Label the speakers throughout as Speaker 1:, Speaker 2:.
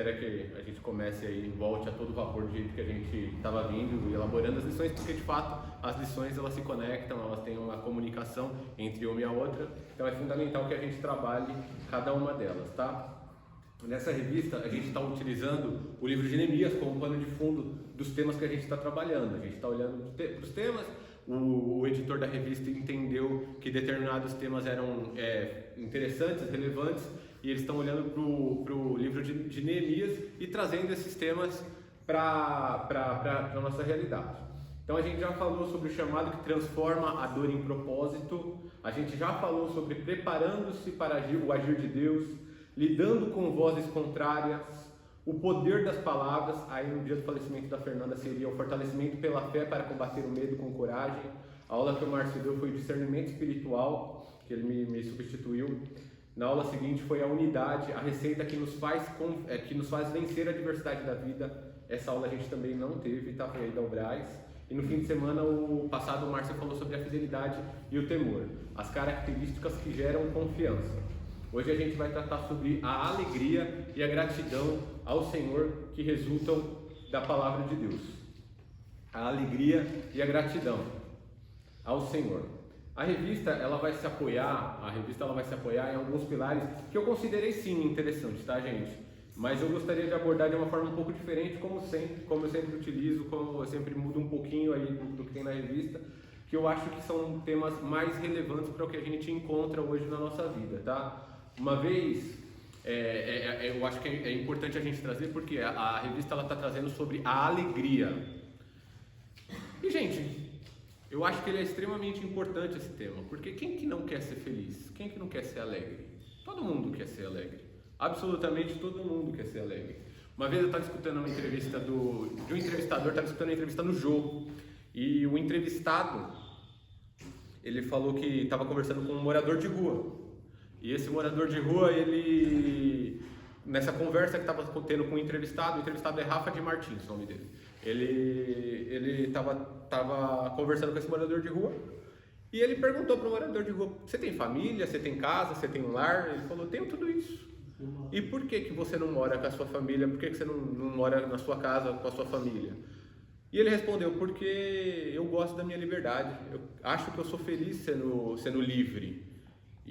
Speaker 1: Espero que a gente comece aí, volte a todo vapor do jeito que a gente estava vindo e elaborando as lições, porque de fato as lições elas se conectam, elas têm uma comunicação entre uma e a outra, então é fundamental que a gente trabalhe cada uma delas, tá? Nessa revista a gente está utilizando o livro de Neemias como pano de fundo dos temas que a gente está trabalhando, a gente está olhando para os temas. O editor da revista entendeu que determinados temas eram interessantes, relevantes, e eles estão olhando para o livro de Neemias e trazendo esses temas para a nossa realidade. Então a gente já falou sobre o chamado que transforma a dor em propósito, a gente já falou sobre preparando-se para o agir de Deus, lidando com vozes contrárias, o poder das palavras. Aí no dia do falecimento da Fernanda seria o fortalecimento pela fé para combater o medo com coragem. A aula que o Márcio deu foi o discernimento espiritual, que ele me substituiu. Na aula seguinte foi a unidade, a receita que nos faz vencer a adversidade da vida. Essa aula a gente também não teve, tá? Foi aí da Ubrais. E no fim de semana, o Márcio falou sobre a fidelidade e o temor, as características que geram confiança. Hoje a gente vai tratar sobre a alegria e a gratidão ao Senhor que resultam da palavra de Deus. A alegria e a gratidão ao Senhor. A revista ela vai se apoiar em alguns pilares que eu considerei sim interessantes, tá, gente? Mas eu gostaria de abordar de uma forma um pouco diferente, como eu sempre utilizo, como eu sempre mudo um pouquinho aí do que tem na revista, que eu acho que são temas mais relevantes para o que a gente encontra hoje na nossa vida, tá? Uma vez, eu acho que é importante a gente trazer, porque a revista está trazendo sobre a alegria. E, gente, eu acho que ele é extremamente importante esse tema, porque quem que não quer ser feliz? Quem que não quer ser alegre? Todo mundo quer ser alegre. Absolutamente todo mundo quer ser alegre. Uma vez eu estava escutando uma entrevista de um entrevistador, estava escutando uma entrevista no Jô, e o entrevistado, ele falou que estava conversando com um morador de rua. E esse morador de rua, nessa conversa que estava tendo com o entrevistado é Rafa de Martins, o nome dele. Ele estava conversando com esse morador de rua e ele perguntou para o morador de rua: você tem família, você tem casa, você tem um lar? Ele falou: tenho tudo isso. E por que você não mora com a sua família? Por que você não mora na sua casa com a sua família? E ele respondeu: porque eu gosto da minha liberdade, eu acho que eu sou feliz sendo livre.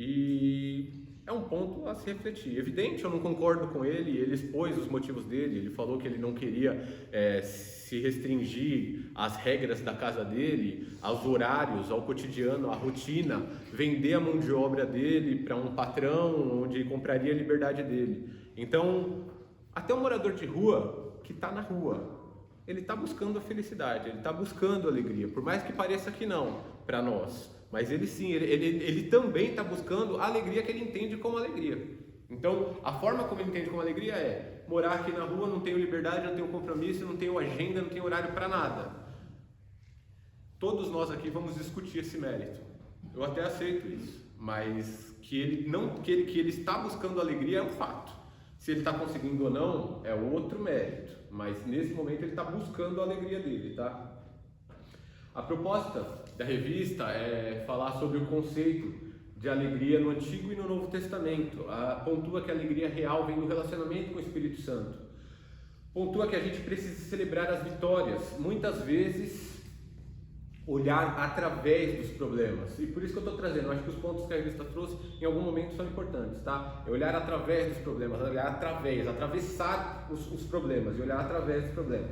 Speaker 1: E é um ponto a se refletir. Evidente, eu não concordo com ele expôs os motivos dele, ele falou que ele não queria se restringir às regras da casa dele, aos horários, ao cotidiano, à rotina, vender a mão de obra dele para um patrão onde compraria a liberdade dele. Então, até um morador de rua que está na rua, ele está buscando a felicidade, ele está buscando a alegria, por mais que pareça que não, para nós. Mas ele sim, ele também está buscando a alegria que ele entende como alegria. Então, a forma como ele entende como alegria é morar aqui na rua, não tenho liberdade, não tenho compromisso, não tenho agenda, não tenho horário para nada. Todos nós aqui vamos discutir esse mérito. Eu até aceito isso, mas que ele está buscando alegria é um fato. Se ele está conseguindo ou não é outro mérito, mas nesse momento ele está buscando a alegria dele, tá? A proposta da revista é falar sobre o conceito de alegria no Antigo e no Novo Testamento. Pontua que a alegria real vem do relacionamento com o Espírito Santo. Pontua que a gente precisa celebrar as vitórias, muitas vezes olhar através dos problemas. E por isso que eu estou trazendo, eu acho que os pontos que a revista trouxe em algum momento são importantes, tá? É olhar através dos problemas, atravessar os problemas e olhar através dos problemas.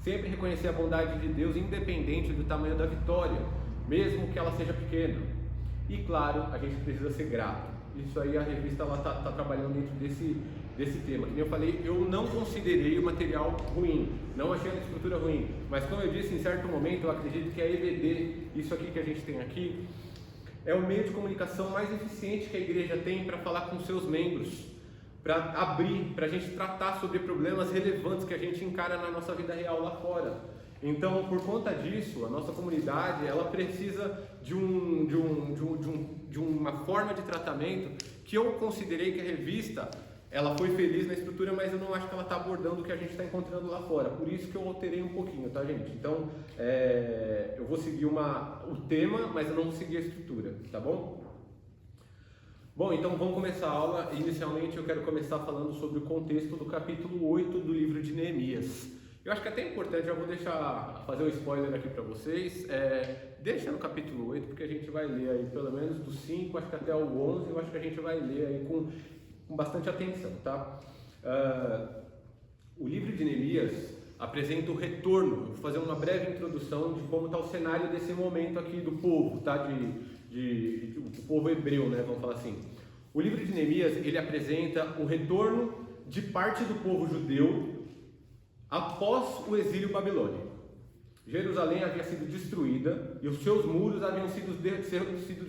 Speaker 1: Sempre reconhecer a bondade de Deus independente do tamanho da vitória, mesmo que ela seja pequena. E claro, a gente precisa ser grato. Isso aí a revista está trabalhando dentro desse tema. Como eu falei, eu não considerei o material ruim, não achei a estrutura ruim, mas como eu disse, em certo momento eu acredito que a EBD, isso aqui que a gente tem aqui, é o meio de comunicação mais eficiente que a igreja tem para falar com seus membros, para abrir, para a gente tratar sobre problemas relevantes que a gente encara na nossa vida real lá fora. Então, por conta disso, a nossa comunidade ela precisa de uma forma de tratamento que eu considerei que a revista ela foi feliz na estrutura, mas eu não acho que ela está abordando o que a gente está encontrando lá fora. Por isso que eu alterei um pouquinho, tá, gente? Então, eu vou seguir o tema, mas eu não vou seguir a estrutura, tá bom? Bom, então vamos começar a aula. Inicialmente eu quero começar falando sobre o contexto do capítulo 8 do livro de Neemias. Eu acho que é até importante, já vou fazer um spoiler aqui para vocês, deixa no capítulo 8, porque a gente vai ler aí pelo menos do 5, acho que até o 11, eu acho que a gente vai ler aí com bastante atenção, tá? O livro de Neemias apresenta o retorno. Eu vou fazer uma breve introdução de como está o cenário desse momento aqui do povo, tá? Do povo hebreu, né? Vamos falar assim. O livro de Neemias, ele apresenta o retorno de parte do povo judeu após o exílio babilônico. Jerusalém havia sido destruída e os seus muros haviam sido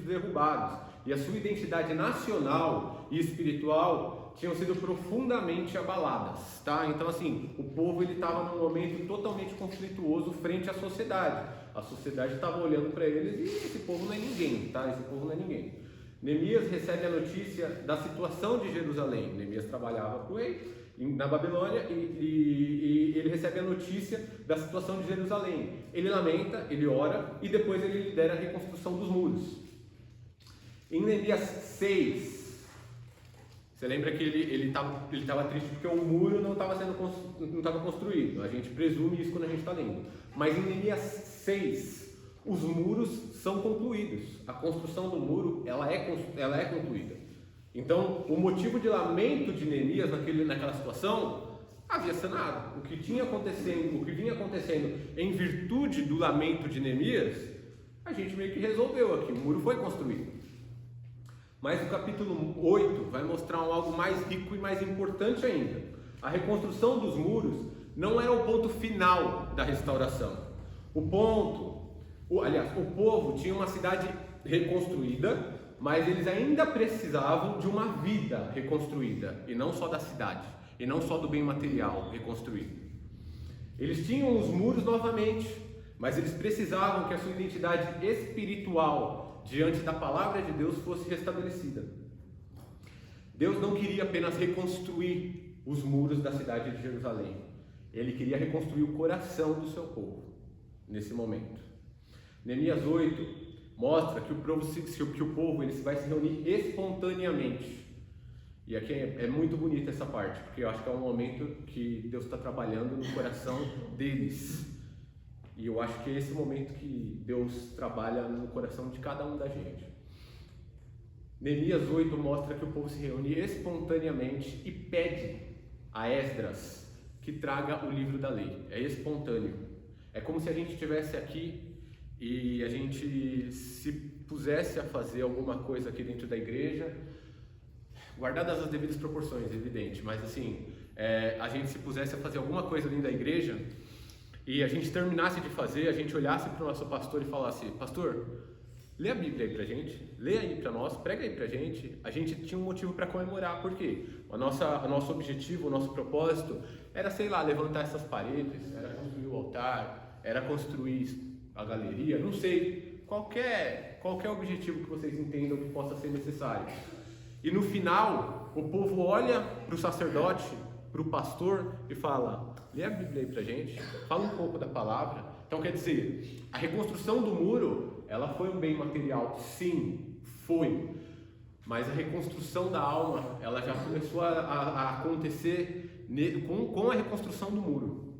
Speaker 1: derrubados, e a sua identidade nacional e espiritual tinham sido profundamente abaladas, tá? Então assim, o povo ele estava num momento totalmente conflituoso frente à sociedade. A sociedade estava olhando para eles e esse povo não é ninguém, tá? Esse povo não é ninguém. Neemias recebe a notícia da situação de Jerusalém. Neemias trabalhava para o rei na Babilônia e ele recebe a notícia da situação de Jerusalém. Ele lamenta, ele ora e depois ele lidera a reconstrução dos muros. Em Neemias 6, você lembra que ele estava triste porque o muro não estava construído. A gente presume isso quando a gente está lendo. Mas em Neemias 6, os muros são concluídos. A construção do muro ela é concluída. Então, o motivo de lamento de Neemias naquela situação havia sanado. O que vinha acontecendo em virtude do lamento de Neemias, a gente meio que resolveu aqui. O muro foi construído. Mas o capítulo 8 vai mostrar algo mais rico e mais importante ainda. A reconstrução dos muros não era o ponto final da restauração. O povo tinha uma cidade reconstruída, mas eles ainda precisavam de uma vida reconstruída, e não só da cidade, e não só do bem material reconstruído. Eles tinham os muros novamente, mas eles precisavam que a sua identidade espiritual diante da palavra de Deus fosse restabelecida. Deus não queria apenas reconstruir os muros da cidade de Jerusalém, Ele queria reconstruir o coração do seu povo nesse momento. Neemias 8 mostra que o povo ele vai se reunir espontaneamente. E aqui é muito bonita essa parte, porque eu acho que é um momento que Deus está trabalhando no coração deles. E eu acho que é esse momento que Deus trabalha no coração de cada um da gente. Neemias 8 mostra que o povo se reúne espontaneamente e pede a Esdras que traga o livro da lei. É espontâneo. É como se a gente estivesse aqui e a gente se pusesse a fazer alguma coisa aqui dentro da igreja, guardadas as devidas proporções, evidente, mas assim, a gente se pusesse a fazer alguma coisa dentro da igreja e a gente terminasse de fazer, a gente olhasse para o nosso pastor e falasse: pastor, lê a Bíblia aí pra gente, lê aí para nós, prega aí pra gente. A gente tinha um motivo para comemorar, porque o nosso objetivo, o nosso propósito era, sei lá, levantar essas paredes, era construir o altar, era construir a galeria, não sei, qualquer objetivo que vocês entendam que possa ser necessário. E no final, o povo olha para o sacerdote, para o pastor e fala: lê a Bíblia aí pra gente, fala um pouco da palavra. Então quer dizer, a reconstrução do muro, ela foi um bem material, sim, foi. Mas a reconstrução da alma, ela já começou a acontecer com a reconstrução do muro.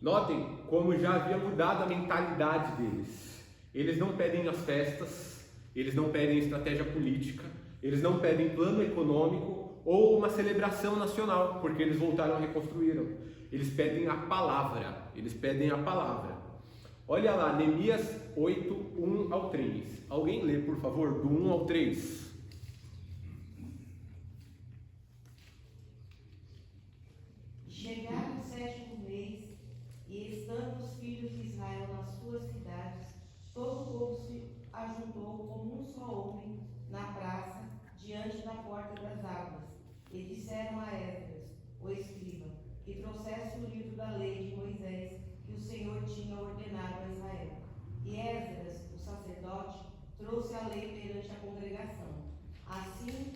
Speaker 1: Notem como já havia mudado a mentalidade deles. Eles não pedem as festas, eles não pedem estratégia política, eles não pedem plano econômico ou uma celebração nacional, porque eles voltaram a reconstruíram. Eles pedem a palavra, Olha lá, Neemias 8, 1 ao 3. Alguém lê, por favor, do 1 ao 3.
Speaker 2: Chegaram o 7º mês, e estando os filhos de Israel nas suas cidades, todo o povo se ajuntou como um só homem na praça, diante da porta das águas, e disseram a Esdras, o escriba, que trouxesse o livro da lei de Moisés, que o Senhor tinha ordenado a Israel. E Esdras, o sacerdote, trouxe a lei perante a congregação, assim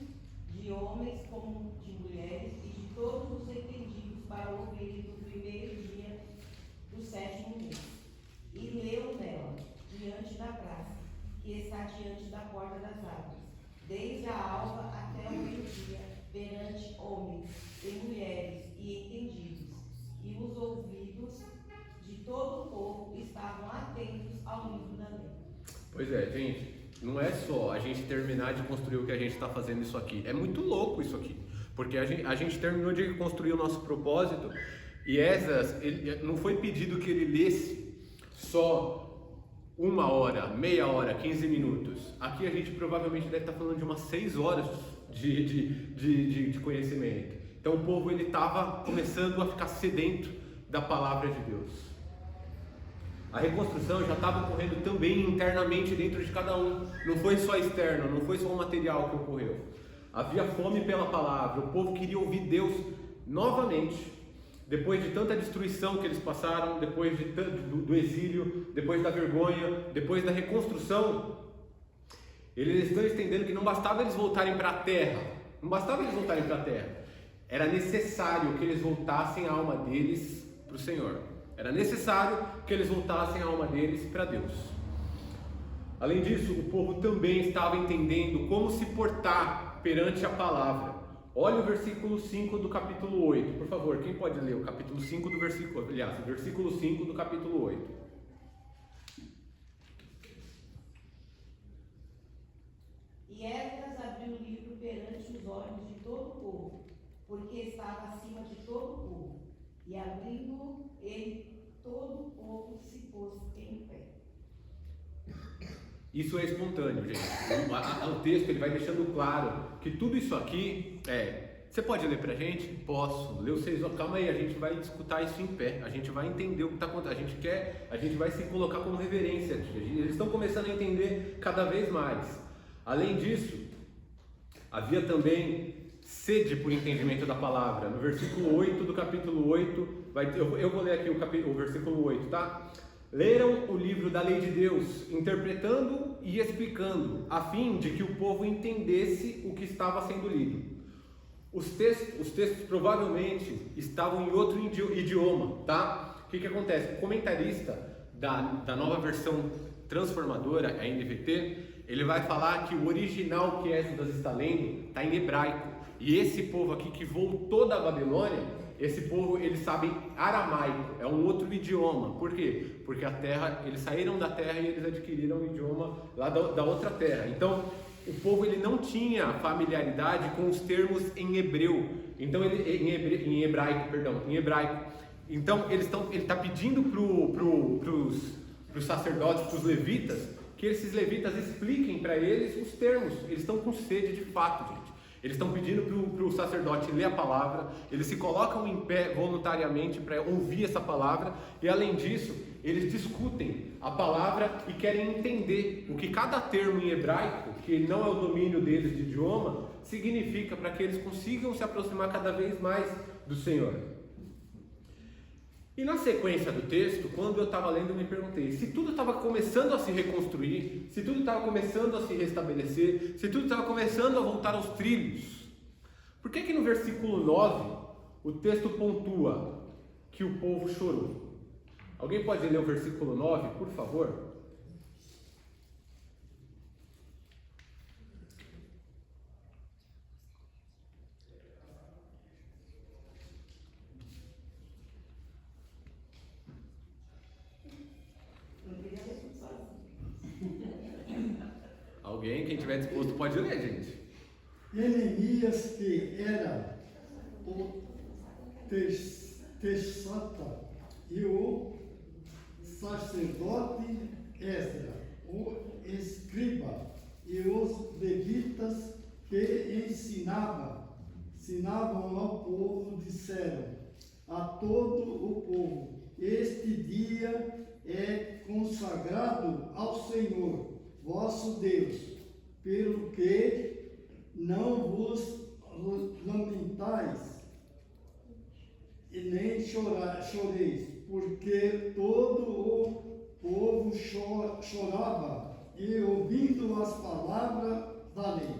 Speaker 2: de homens como de mulheres, e de todos os entendidos, para ouvirem do primeiro dia do 7º mês. E leu nela ao livro da lei.
Speaker 1: Pois é, gente, não é só a gente terminar de construir o que a gente está fazendo isso aqui. É muito louco isso aqui, porque a gente terminou de construir o nosso propósito e Esdras, não foi pedido que ele lesse só 1 hora, meia hora, 15 minutos. Aqui a gente provavelmente deve estar falando de umas 6 horas de conhecimento. Então o povo ele estava começando a ficar sedento da palavra de Deus. A reconstrução já estava ocorrendo também internamente dentro de cada um. Não foi só externo, não foi só o material que ocorreu. Havia fome pela palavra, o povo queria ouvir Deus novamente. Depois de tanta destruição que eles passaram, depois do exílio, depois da vergonha, depois da reconstrução, eles estão entendendo que não bastava eles voltarem para a terra, era necessário que eles voltassem a alma deles para o Senhor, era necessário que eles voltassem a alma deles para Deus. Além disso, o povo também estava entendendo como se portar perante a palavra. Olha o versículo 5 do capítulo 8, por favor, quem pode ler o capítulo 5 do versículo, aliás, o versículo 5 do capítulo 8.
Speaker 2: E Esdras abriu o livro perante os olhos de todo o povo, porque estava acima de todo o povo, e abrindo ele, todo o povo se pôs em pé.
Speaker 1: Isso é espontâneo, gente. O texto ele vai deixando claro que tudo isso aqui Você pode ler pra gente? Posso. Leu 6 horas. Calma aí, a gente vai escutar isso em pé. A gente vai entender o que está acontecendo. A gente vai se colocar como reverência. Eles estão começando a entender cada vez mais. Além disso, havia também sede por entendimento da palavra. No versículo 8 do capítulo 8, eu vou ler aqui o versículo 8, tá? Leram o livro da lei de Deus, interpretando e explicando, a fim de que o povo entendesse o que estava sendo lido. Os textos provavelmente estavam em outro idioma, tá? O que acontece? O comentarista da nova versão transformadora, a NVT, ele vai falar que o original que Esdras está lendo está em hebraico. E esse povo aqui que voltou da Babilônia, esse povo, eles sabem aramaico, é um outro idioma. Por quê? Porque eles saíram da terra e eles adquiriram o idioma lá da outra terra. Então, o povo ele não tinha familiaridade com os termos em hebreu. Então, em hebraico. Então, ele está pedindo para os sacerdotes, para os levitas, que esses levitas expliquem para eles os termos. Eles estão com sede de fato, gente. Eles estão pedindo para o sacerdote ler a palavra, eles se colocam em pé voluntariamente para ouvir essa palavra, e além disso, eles discutem a palavra e querem entender o que cada termo em hebraico, que não é o domínio deles de idioma, significa, para que eles consigam se aproximar cada vez mais do Senhor. E na sequência do texto, quando eu estava lendo, eu me perguntei, se tudo estava começando a se reconstruir, se tudo estava começando a se restabelecer, se tudo estava começando a voltar aos trilhos, por que no versículo 9, o texto pontua que o povo chorou? Alguém pode ler o versículo 9, por favor? Alguém, quem estiver disposto, pode ler, gente.
Speaker 3: Jeremias, que era o Texata, e o sacerdote Esdras, o escriba, e os levitas que ensinavam ao povo, disseram a todo o povo: este dia é consagrado ao Senhor vosso Deus, pelo que não vos lamentais e nem choreis, porque todo o povo chorava e ouvindo as palavras da lei.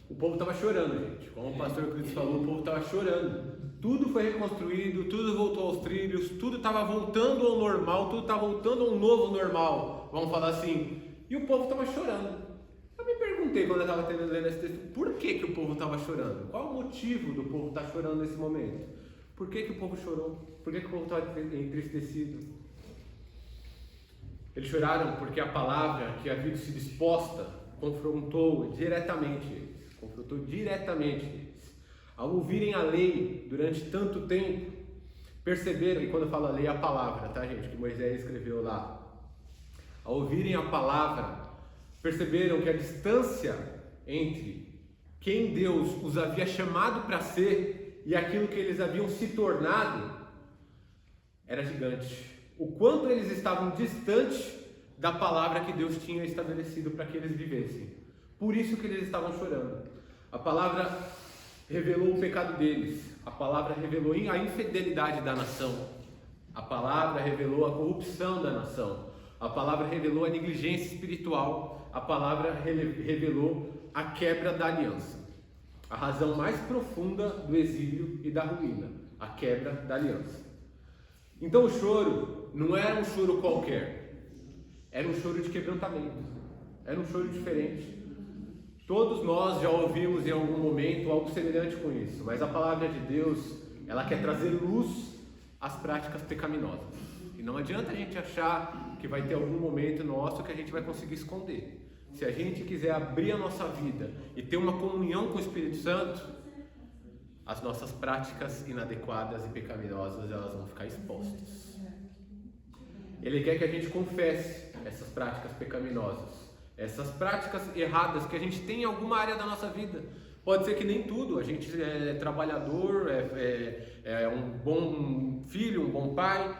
Speaker 1: O povo estava chorando, gente. Como o pastor Cris falou, o povo estava chorando. Tudo foi reconstruído, tudo voltou aos trilhos, tudo estava voltando ao normal, tudo estava voltando a um novo normal, vamos falar assim. E o povo estava chorando. Eu me perguntei quando eu estava lendo esse texto, por que o povo estava chorando? Qual o motivo do povo estar chorando nesse momento? Por que o povo chorou? Por que o povo estava entristecido? Eles choraram porque a palavra que havia sido exposta confrontou diretamente eles. Ao ouvirem a lei durante tanto tempo, perceberam, e quando eu falo a lei, é a palavra, tá, gente, que Moisés escreveu lá. Ao ouvirem a palavra, perceberam que a distância entre quem Deus os havia chamado para ser e aquilo que eles haviam se tornado era gigante. O quanto eles estavam distantes da palavra que Deus tinha estabelecido para que eles vivessem. Por isso que eles estavam chorando. A palavra revelou o pecado deles. A palavra revelou a infidelidade da nação. A palavra revelou a corrupção da nação. A palavra revelou a negligência espiritual. A palavra revelou a quebra da aliança. A razão mais profunda do exílio e da ruína. A quebra da aliança. Então o choro não era um choro qualquer. Era um choro de quebrantamento. Era um choro diferente. Todos nós já ouvimos em algum momento algo semelhante com isso, mas a palavra de Deus, ela quer trazer luz às práticas pecaminosas. E não adianta a gente achar que vai ter algum momento nosso que a gente vai conseguir esconder. Se a gente quiser abrir a nossa vida e ter uma comunhão com o Espírito Santo, as nossas práticas inadequadas e pecaminosas, elas vão ficar expostas. Ele quer que a gente confesse essas práticas pecaminosas. Essas práticas erradas que a gente tem em alguma área da nossa vida. Pode ser que nem tudo, a gente é trabalhador, é um bom filho, um bom pai,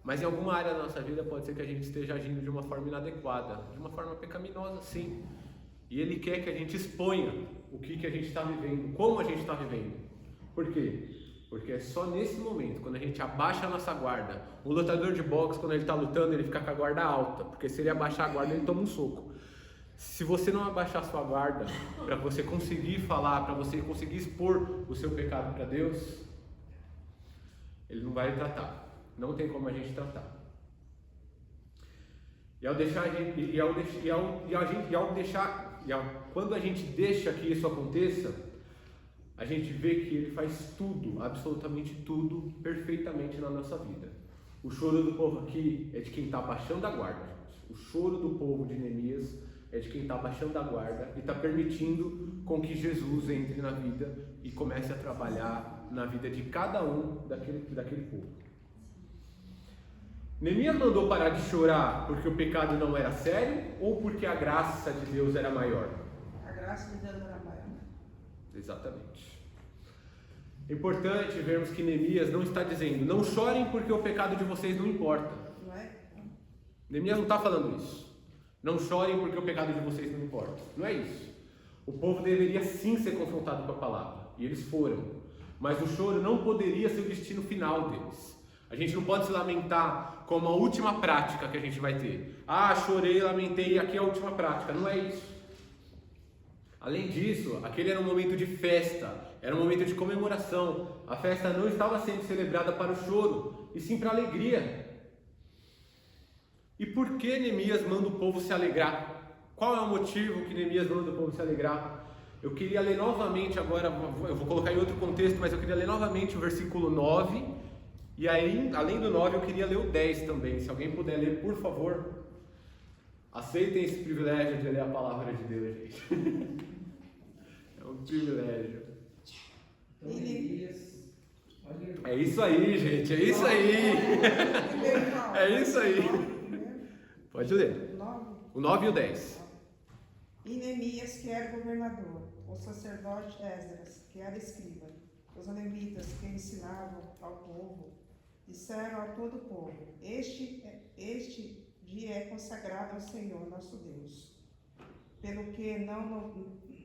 Speaker 1: mas em alguma área da nossa vida pode ser que a gente esteja agindo de uma forma inadequada, de uma forma pecaminosa, sim. E Ele quer que a gente exponha o que a gente está vivendo, como a gente está vivendo. Por quê? Porque é só nesse momento, quando a gente abaixa a nossa guarda. O lutador de boxe, quando ele está lutando, ele fica com a guarda alta, porque se ele abaixar a guarda, ele toma um soco. Se você não abaixar a sua guarda para você conseguir falar, para você conseguir expor o seu pecado para Deus, Ele não vai tratar. Não tem como a gente tratar. Quando a gente deixa que isso aconteça, a gente vê que Ele faz tudo, absolutamente tudo, perfeitamente na nossa vida. O choro do povo aqui é de quem está baixando a guarda, gente. O choro do povo de Neemias é de quem está baixando a guarda e está permitindo com que Jesus entre na vida e comece a trabalhar na vida de cada um daquele povo. Neemias mandou parar de chorar porque o pecado não era sério ou porque a graça de Deus era maior?
Speaker 2: A graça de Deus era maior.
Speaker 1: Exatamente. É importante vermos que Neemias não está dizendo, não chorem porque o pecado de vocês não importa.
Speaker 2: Não é?
Speaker 1: Neemias não está falando isso. Não chorem porque o pecado de vocês não importa. Não é isso. O povo deveria sim ser confrontado com a palavra. E eles foram. Mas o choro não poderia ser o destino final deles. A gente não pode se lamentar como a última prática que a gente vai ter. Ah, chorei, lamentei, e aqui é a última prática. Não é isso. Além disso, aquele era um momento de festa. Era um momento de comemoração. A festa não estava sendo celebrada para o choro, e sim para a alegria. E por que Neemias manda o povo se alegrar? Qual é o motivo que Neemias manda o povo se alegrar? Eu queria ler novamente agora, eu vou colocar em outro contexto, mas eu queria ler novamente o versículo 9. E aí, além do 9, eu queria ler o 10 também. Se alguém puder ler, por favor. Aceitem esse privilégio de ler a palavra de Deus, gente. É um privilégio. É isso aí, gente. É isso aí. É isso aí. Pode ler. O 9 e o 10.
Speaker 4: E Neemias, que era governador, o sacerdote Esdras, que era escriba, os levitas que ensinavam ao povo, disseram a todo o povo: Este dia é consagrado ao Senhor nosso Deus, pelo que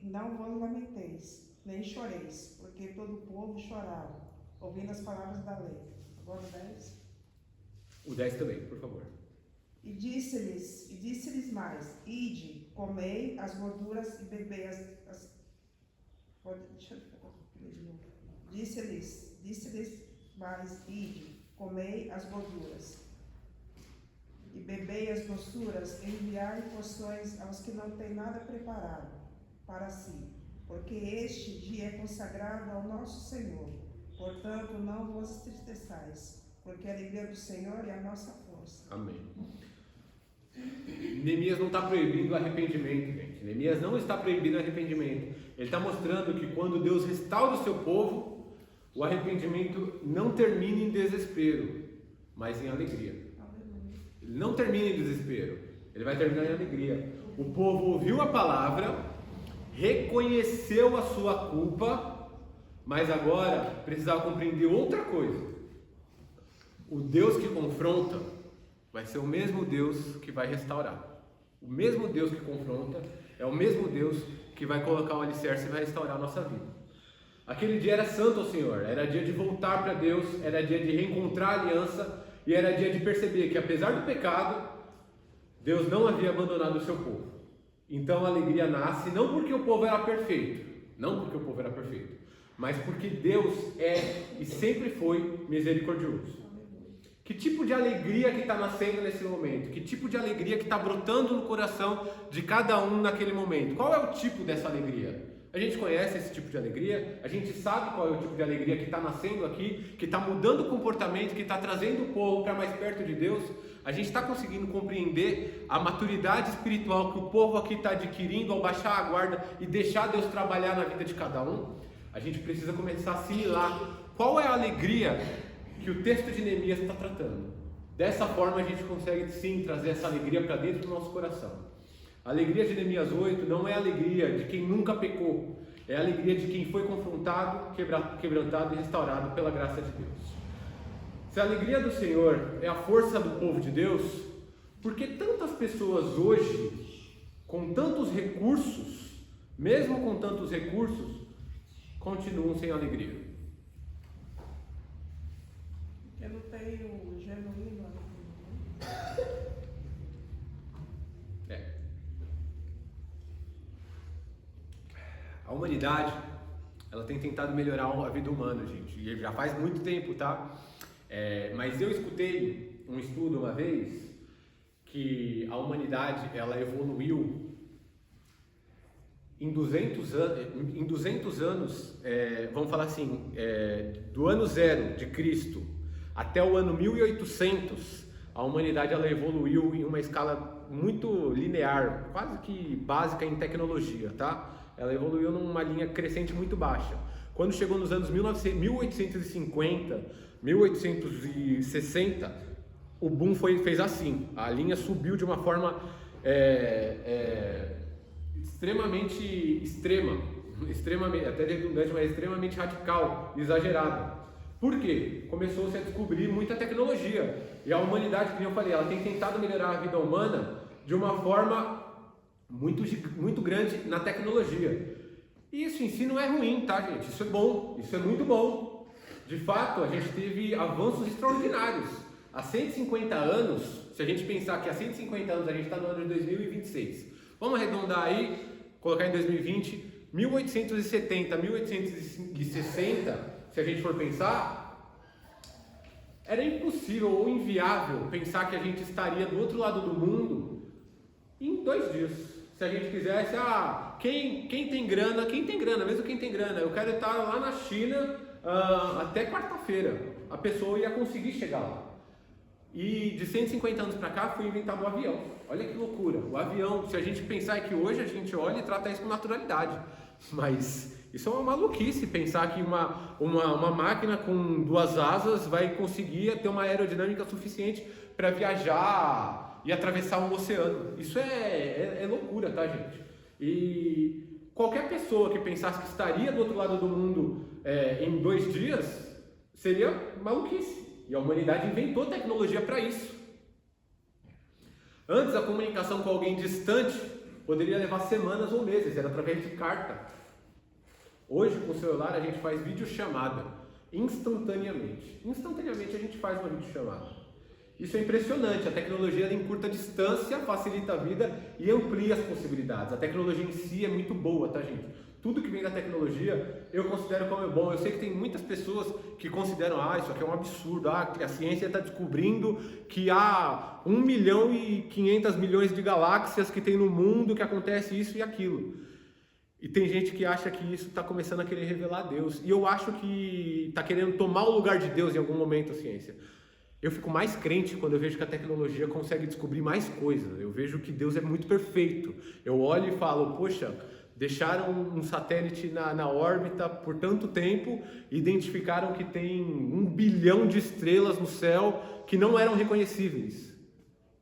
Speaker 4: não vos lamenteis, nem choreis, porque todo o povo chorava, ouvindo as palavras da lei. Agora o 10.
Speaker 1: O 10 também, por favor.
Speaker 4: E disse-lhes mais: Ide, comei as gorduras e bebei Disse-lhes mais: Ide, comei as gorduras e bebei as doçuras, enviai porções aos que não têm nada preparado para si, porque este dia é consagrado ao nosso Senhor. Portanto, não vos entristeçais, porque a alegria do Senhor é a nossa força.
Speaker 1: Amém. Neemias não está proibindo arrependimento, gente. Neemias não está proibindo arrependimento. Ele está mostrando que quando Deus restaura o seu povo, o arrependimento não termina em desespero, mas em alegria. Ele não termina em desespero, ele vai terminar em alegria. O povo ouviu a palavra, reconheceu a sua culpa, mas agora precisava compreender outra coisa. O Deus que confronta vai ser o mesmo Deus que vai restaurar. O mesmo Deus que confronta é o mesmo Deus que vai colocar o alicerce e vai restaurar a nossa vida. Aquele dia era santo ao Senhor, era dia de voltar para Deus, era dia de reencontrar a aliança e era dia de perceber que apesar do pecado, Deus não havia abandonado o seu povo. Então a alegria nasce não porque o povo era perfeito, mas porque Deus é e sempre foi misericordioso. Que tipo de alegria que está nascendo nesse momento? Que tipo de alegria que está brotando no coração de cada um naquele momento? Qual é o tipo dessa alegria? A gente conhece esse tipo de alegria, a gente sabe qual é o tipo de alegria que está nascendo aqui, que está mudando o comportamento, que está trazendo o povo para mais perto de Deus. A gente está conseguindo compreender a maturidade espiritual que o povo aqui está adquirindo ao baixar a guarda e deixar Deus trabalhar na vida de cada um. A gente precisa começar a assimilar qual é a alegria que o texto de Neemias está tratando. Dessa forma a gente consegue sim trazer essa alegria para dentro do nosso coração. A alegria de Neemias 8 não é a alegria de quem nunca pecou, é a alegria de quem foi confrontado, quebrantado e restaurado pela graça de Deus. Se a alegria do Senhor é a força do povo de Deus, por que tantas pessoas hoje, com tantos recursos, mesmo com tantos recursos, continuam sem alegria?
Speaker 4: Eu não tenho genuíno.
Speaker 1: A humanidade, ela tem tentado melhorar a vida humana, gente, e já faz muito tempo, tá? Mas eu escutei um estudo uma vez que a humanidade, ela evoluiu em 200 anos, vamos falar assim, do ano 0 de Cristo até o ano 1800, a humanidade ela evoluiu em uma escala muito linear, quase que básica em tecnologia, tá? Ela evoluiu numa linha crescente muito baixa. Quando chegou nos anos 1850, 1860, o boom fez assim, a linha subiu de uma forma extremamente, até redundante, mas extremamente radical, exagerada. Por quê? Começou-se a descobrir muita tecnologia. E a humanidade, como eu falei, ela tem tentado melhorar a vida humana de uma forma muito grande na tecnologia. E isso em si não é ruim, tá, gente? Isso é bom, isso é muito bom. De fato, a gente teve avanços extraordinários. Há 150 anos, se a gente pensar que há 150 anos a gente está no ano de 2026, vamos arredondar aí, colocar em 2020, 1870, 1860, se a gente for pensar, era impossível ou inviável pensar que a gente estaria do outro lado do mundo em 2 dias. Se a gente quisesse, quem tem grana, mesmo quem tem grana, eu quero estar lá na China até quarta-feira, a pessoa ia conseguir chegar lá. E de 150 anos para cá foi inventado o avião. Olha que loucura, o avião, se a gente pensar que hoje a gente olha e trata isso com naturalidade, mas isso é uma maluquice pensar que uma máquina com 2 asas vai conseguir ter uma aerodinâmica suficiente para viajar e atravessar um oceano. Isso é loucura, tá, gente? E qualquer pessoa que pensasse que estaria do outro lado do mundo em 2 dias seria maluquice. E a humanidade inventou tecnologia para isso. Antes, a comunicação com alguém distante poderia levar semanas ou meses, era através de carta. Hoje, com o celular, a gente faz videochamada instantaneamente. Instantaneamente a gente faz uma videochamada. Isso é impressionante, a tecnologia em curta distância facilita a vida e amplia as possibilidades. A tecnologia em si é muito boa, tá, gente? Tudo que vem da tecnologia eu considero como bom. Eu sei que tem muitas pessoas que consideram, isso aqui é um absurdo, que a ciência está descobrindo que há 1.500.000.000 de galáxias que tem no mundo, que acontece isso e aquilo. E tem gente que acha que isso está começando a querer revelar Deus. E eu acho que está querendo tomar o lugar de Deus em algum momento a ciência. Eu fico mais crente quando eu vejo que a tecnologia consegue descobrir mais coisas. Eu vejo que Deus é muito perfeito. Eu olho e falo, poxa, deixaram um satélite na órbita por tanto tempo, identificaram que tem 1 bilhão de estrelas no céu que não eram reconhecíveis.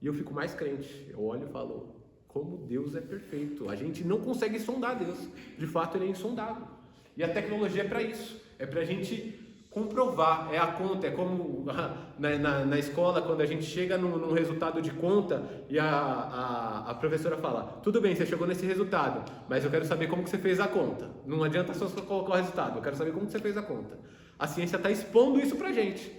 Speaker 1: E eu fico mais crente. Eu olho e falo, como Deus é perfeito. A gente não consegue sondar Deus. De fato, Ele é insondável. E a tecnologia é para isso. É para a gente comprovar. É a conta. É como na escola, quando a gente chega num resultado de conta e a professora fala, tudo bem, você chegou nesse resultado, mas eu quero saber como que você fez a conta. Não adianta só colocar o resultado. Eu quero saber como que você fez a conta. A ciência está expondo isso para a gente.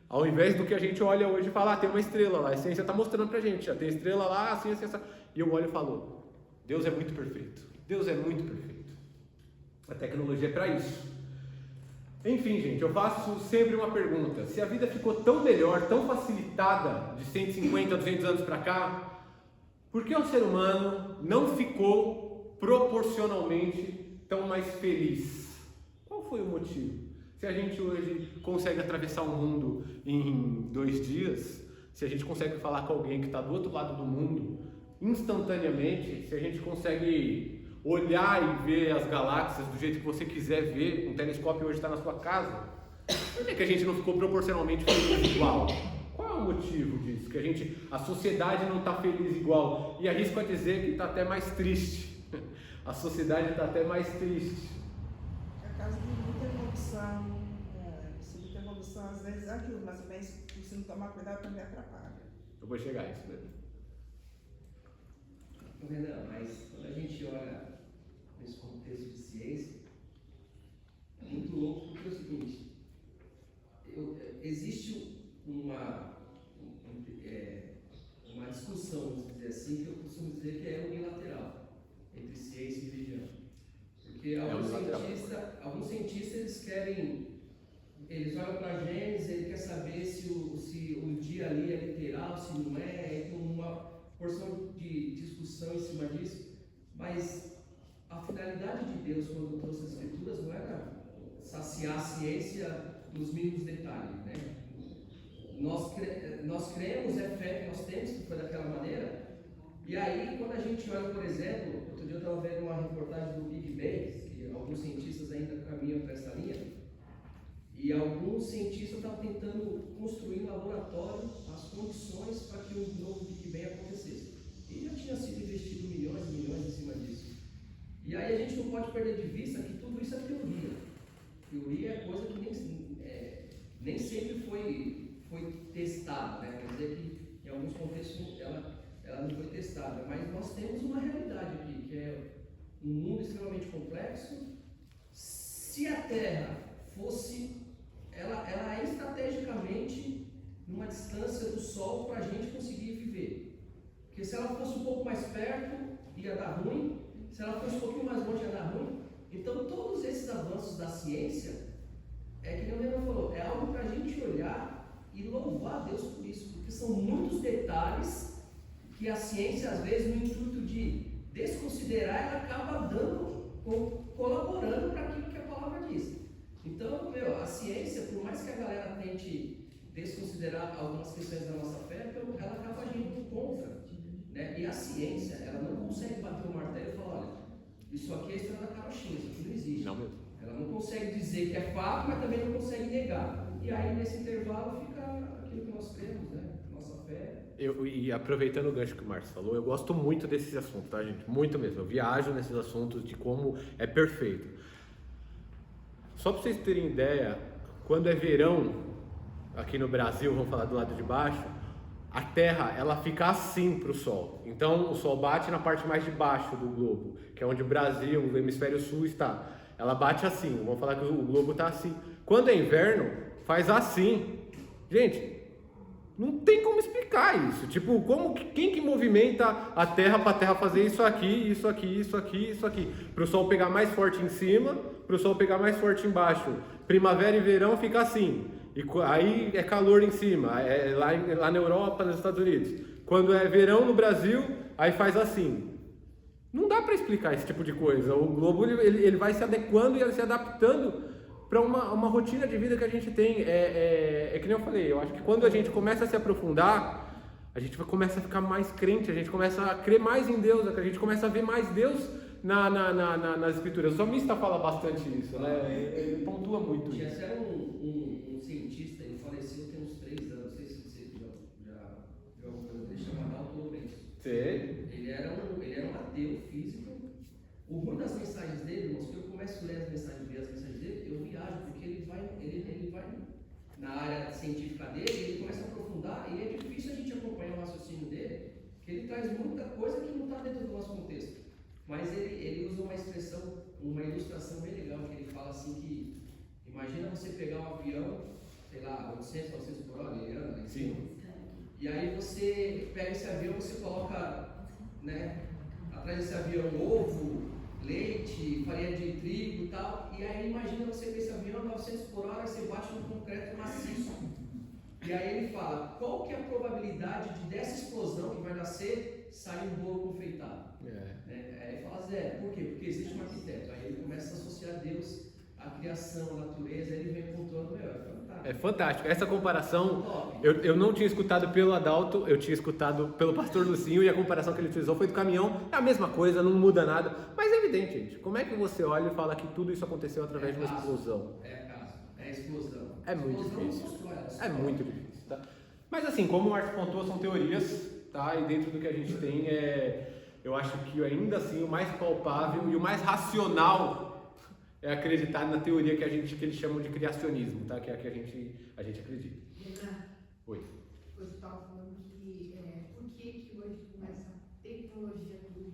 Speaker 1: Ao invés do que a gente olha hoje e fala, tem uma estrela lá, a ciência está mostrando pra gente, já tem estrela lá, a ciência... E eu olho e falo, Deus é muito perfeito. Deus é muito perfeito. A tecnologia é para isso. Enfim, gente, eu faço sempre uma pergunta. Se a vida ficou tão melhor, tão facilitada de 150 a 200 anos para cá, por que o ser humano não ficou proporcionalmente tão mais feliz? Qual foi o motivo? Se a gente hoje consegue atravessar o mundo em 2 dias, se a gente consegue falar com alguém que está do outro lado do mundo instantaneamente, se a gente consegue olhar e ver as galáxias do jeito que você quiser ver, um telescópio hoje está na sua casa, por que a gente não ficou proporcionalmente feliz igual? Qual é o motivo disso? Que a sociedade não está feliz igual, e arrisco a dizer que está até mais triste. A sociedade está até mais triste.
Speaker 4: É causa de muita evolução, muita evolução às vezes ajuda, mas também se não tomar cuidado também atrapalha.
Speaker 1: Eu vou chegar a isso mesmo.
Speaker 5: Renan, mas quando a gente olha nesse contexto de ciência, é muito louco porque é o seguinte, existe uma discussão, vamos dizer assim, que eu costumo dizer que é unilateral entre ciência e religião. Porque alguns cientistas eles querem, eles olham para Gênesis, ele quer saber se o dia ali é literal, se não é, tem uma porção de discussão em cima disso, mas a finalidade de Deus quando trouxe as escrituras não era saciar a ciência nos mínimos detalhes, né? Nós cremos, é fé que nós temos, que foi daquela maneira, e aí quando a gente olha, por exemplo, outro dia eu estava vendo uma reportagem do Big Bang, que alguns cientistas ainda caminham para essa linha, e alguns cientistas estavam tentando construir no laboratório as condições para que um novo Big Bang acontecesse. E já tinha sido investido milhões e milhões em cima disso. E aí a gente não pode perder de vista que tudo isso é teoria. Teoria é coisa que nem sempre foi testada, né? Quer dizer que em alguns contextos ela não foi testada. Mas nós temos uma realidade aqui, que é um mundo extremamente complexo. Se a Terra fosse... Ela é estrategicamente numa distância do Sol para a gente conseguir viver. Porque se ela fosse um pouco mais perto, ia dar ruim. Se ela fosse um pouquinho mais longe, ia dar ruim. Então, todos esses avanços da ciência, é que nem o Leandro falou, é algo para a gente olhar e louvar a Deus por isso. Porque são muitos detalhes que a ciência, às vezes, no intuito de desconsiderar, ela acaba colaborando para aquilo que a palavra diz. Então, a ciência, por mais que a galera tente desconsiderar algumas questões da nossa fé, ela acaba agindo contra, né? E a ciência, ela não consegue bater o martelo e falar, olha, isso aqui é a história da carochinha, isso aqui não existe.
Speaker 1: Não mesmo.
Speaker 5: Ela não consegue dizer que é fato, mas também não consegue negar. E aí, nesse intervalo, fica aquilo que nós cremos, né? Nossa fé.
Speaker 1: E aproveitando o gancho que o Marcos falou, eu gosto muito desses assuntos, tá, gente? Muito mesmo. Eu viajo nesses assuntos de como é perfeito. Só para vocês terem ideia, quando é verão, aqui no Brasil, vamos falar do lado de baixo, a Terra, ela fica assim para o Sol. Então, o Sol bate na parte mais de baixo do globo, que é onde o Brasil, o hemisfério sul está. Ela bate assim, vamos falar que o globo está assim. Quando é inverno, faz assim. Gente, não tem como explicar isso. Tipo, quem que movimenta a Terra para a Terra fazer isso aqui, isso aqui, isso aqui, isso aqui? Para o Sol pegar mais forte em cima, para o Sol pegar mais forte embaixo. Primavera e verão fica assim. E aí é calor em cima, lá na Europa, nos Estados Unidos. Quando é verão no Brasil, aí faz assim. Não dá para explicar esse tipo de coisa. O globo ele vai se adequando e se adaptando para uma rotina de vida que a gente tem. É que nem eu falei, eu acho que quando a gente começa a se aprofundar, a gente começa a ficar mais crente, a gente começa a crer mais em Deus, a gente começa a ver mais Deus nas escrituras. O salmista fala bastante isso, né? Ele pontua muito
Speaker 5: Tinha
Speaker 1: isso.
Speaker 5: até um cientista, ele faleceu tem uns 3 anos, não sei se você já viu alguma coisa dele, chamado Dalton Lourenço.
Speaker 1: Sei.
Speaker 5: Ele era um ateu físico. O ruim das mensagens dele, irmãos, que eu começo a ler as mensagens dele, eu viajo, porque ele vai na área científica dele, ele começa a aprofundar, e é difícil a gente acompanhar o raciocínio dele, porque ele traz muita coisa que não está dentro do nosso contexto. Mas ele usa uma expressão, uma ilustração bem legal, que ele fala assim que, imagina você pegar um avião, sei lá, 800, 900 por hora, ele anda,
Speaker 1: Sim.
Speaker 5: e aí você pega esse avião, você coloca, né, atrás desse avião ovo, leite, farinha de trigo e tal, e aí imagina você com esse avião 900 por hora, você bate no concreto maciço. E aí ele fala, qual que é a probabilidade de dessa explosão que vai nascer, sair um bolo confeitado? Aí ele fala zero. Por quê? Porque existe um arquiteto. Aí ele começa a associar Deus à criação, à natureza, aí ele vem pontuando, é fantástico.
Speaker 1: É fantástico. Essa comparação, eu não tinha escutado pelo Adalto, eu tinha escutado pelo pastor Lucinho, e a comparação que ele utilizou foi do caminhão. É a mesma coisa, não muda nada. Mas é evidente, gente. Como é que você olha e fala que tudo isso aconteceu através de uma explosão?
Speaker 5: É explosão.
Speaker 1: É muito
Speaker 5: Explosão
Speaker 1: difícil.
Speaker 5: constrói,
Speaker 1: É muito difícil, tá? Mas assim, como o Marcos pontuou, são teorias, tá? E dentro do que a gente tem, eu acho que ainda assim o mais palpável e o mais racional é acreditar na teoria que eles chamam de criacionismo, tá? Que é a que a gente acredita. Oi.
Speaker 6: Você estava falando que por que hoje com essa tecnologia tudo,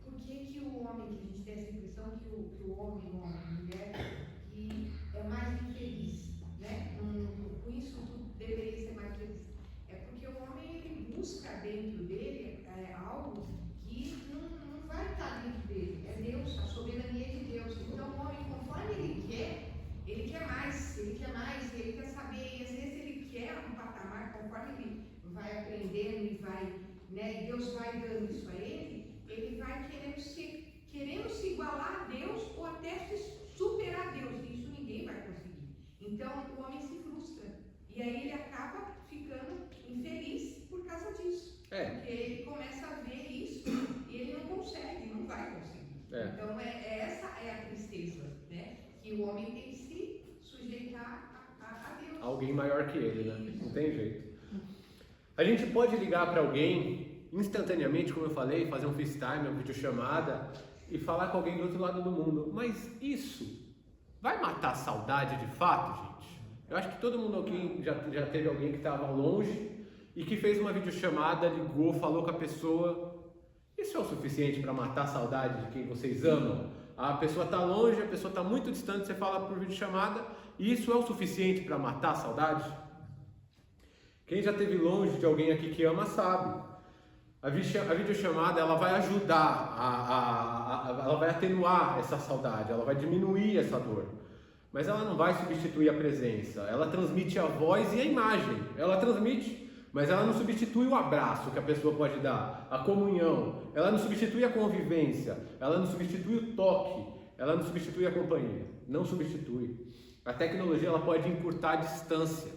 Speaker 6: por que o homem, que a gente tem essa impressão que o homem, a mulher, que é mais infeliz, né? Com isso tudo deveria ser mais feliz. É porque o homem ele busca dentro dele algo que não vai estar dentro dele. É Deus, a soberania de Deus. Então o homem, conforme ele quer mais, ele quer saber, e às vezes ele quer um patamar, conforme ele vai aprendendo e vai, né, e Deus vai dando isso a ele vai querendo se igualar a Deus ou até se superar a Deus, e isso ninguém vai conseguir. Então o homem se frustra, e aí ele acaba ficando infeliz por causa disso. Porque ele começa a ver isso e ele não consegue, não vai conseguir. Então essa é a tristeza, né? Que o homem tem que se sujeitar a Deus.
Speaker 1: Alguém maior que ele, né? Não tem jeito. A gente pode ligar para alguém instantaneamente, como eu falei, fazer um FaceTime, uma videochamada e falar com alguém do outro lado do mundo. Mas isso vai matar a saudade de fato, gente? Eu acho que todo mundo aqui já teve alguém que estava longe e que fez uma videochamada, ligou, falou com a pessoa. Isso é o suficiente para matar a saudade de quem vocês amam? A pessoa está longe, a pessoa está muito distante, você fala por videochamada, e isso é o suficiente para matar a saudade? Quem já esteve longe de alguém aqui que ama sabe. A videochamada ela vai ajudar, ela vai atenuar essa saudade, ela vai diminuir essa dor. Mas ela não vai substituir a presença, ela transmite a voz e a imagem, ela transmite, mas ela não substitui o abraço que a pessoa pode dar, a comunhão, ela não substitui a convivência, ela não substitui o toque, ela não substitui a companhia, não substitui. A tecnologia ela pode encurtar a distância,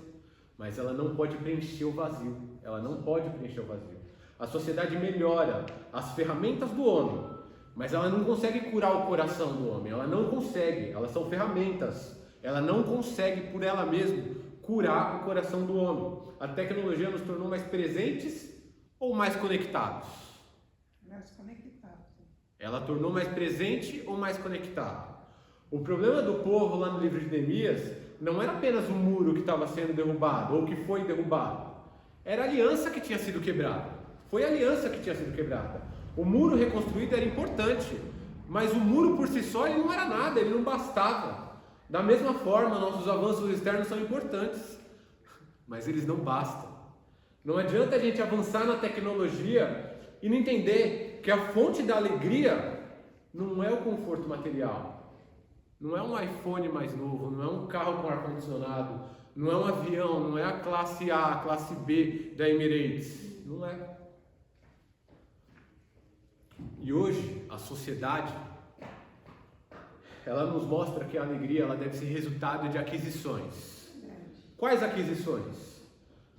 Speaker 1: mas ela não pode preencher o vazio, ela não pode preencher o vazio. A sociedade melhora as ferramentas do homem, mas ela não consegue curar o coração do homem, ela não consegue, elas são ferramentas, ela não consegue por ela mesma curar o coração do homem. A tecnologia nos tornou mais presentes ou mais conectados?
Speaker 4: Mais conectados.
Speaker 1: Ela tornou mais presente ou mais conectado? O problema do povo lá no livro de Neemias não era apenas o muro que estava sendo derrubado ou que foi derrubado, era a aliança que tinha sido quebrada. Foi a aliança que tinha sido quebrada. O muro reconstruído era importante, mas o muro por si só ele não era nada, ele não bastava. Da mesma forma, nossos avanços externos são importantes, mas eles não bastam. Não adianta a gente avançar na tecnologia e não entender que a fonte da alegria não é o conforto material, não é um iPhone mais novo, não é um carro com ar-condicionado, não é um avião, não é a classe A, a classe B da Emirates, não é. E hoje, a sociedade, ela nos mostra que a alegria ela deve ser resultado de aquisições. Quais aquisições?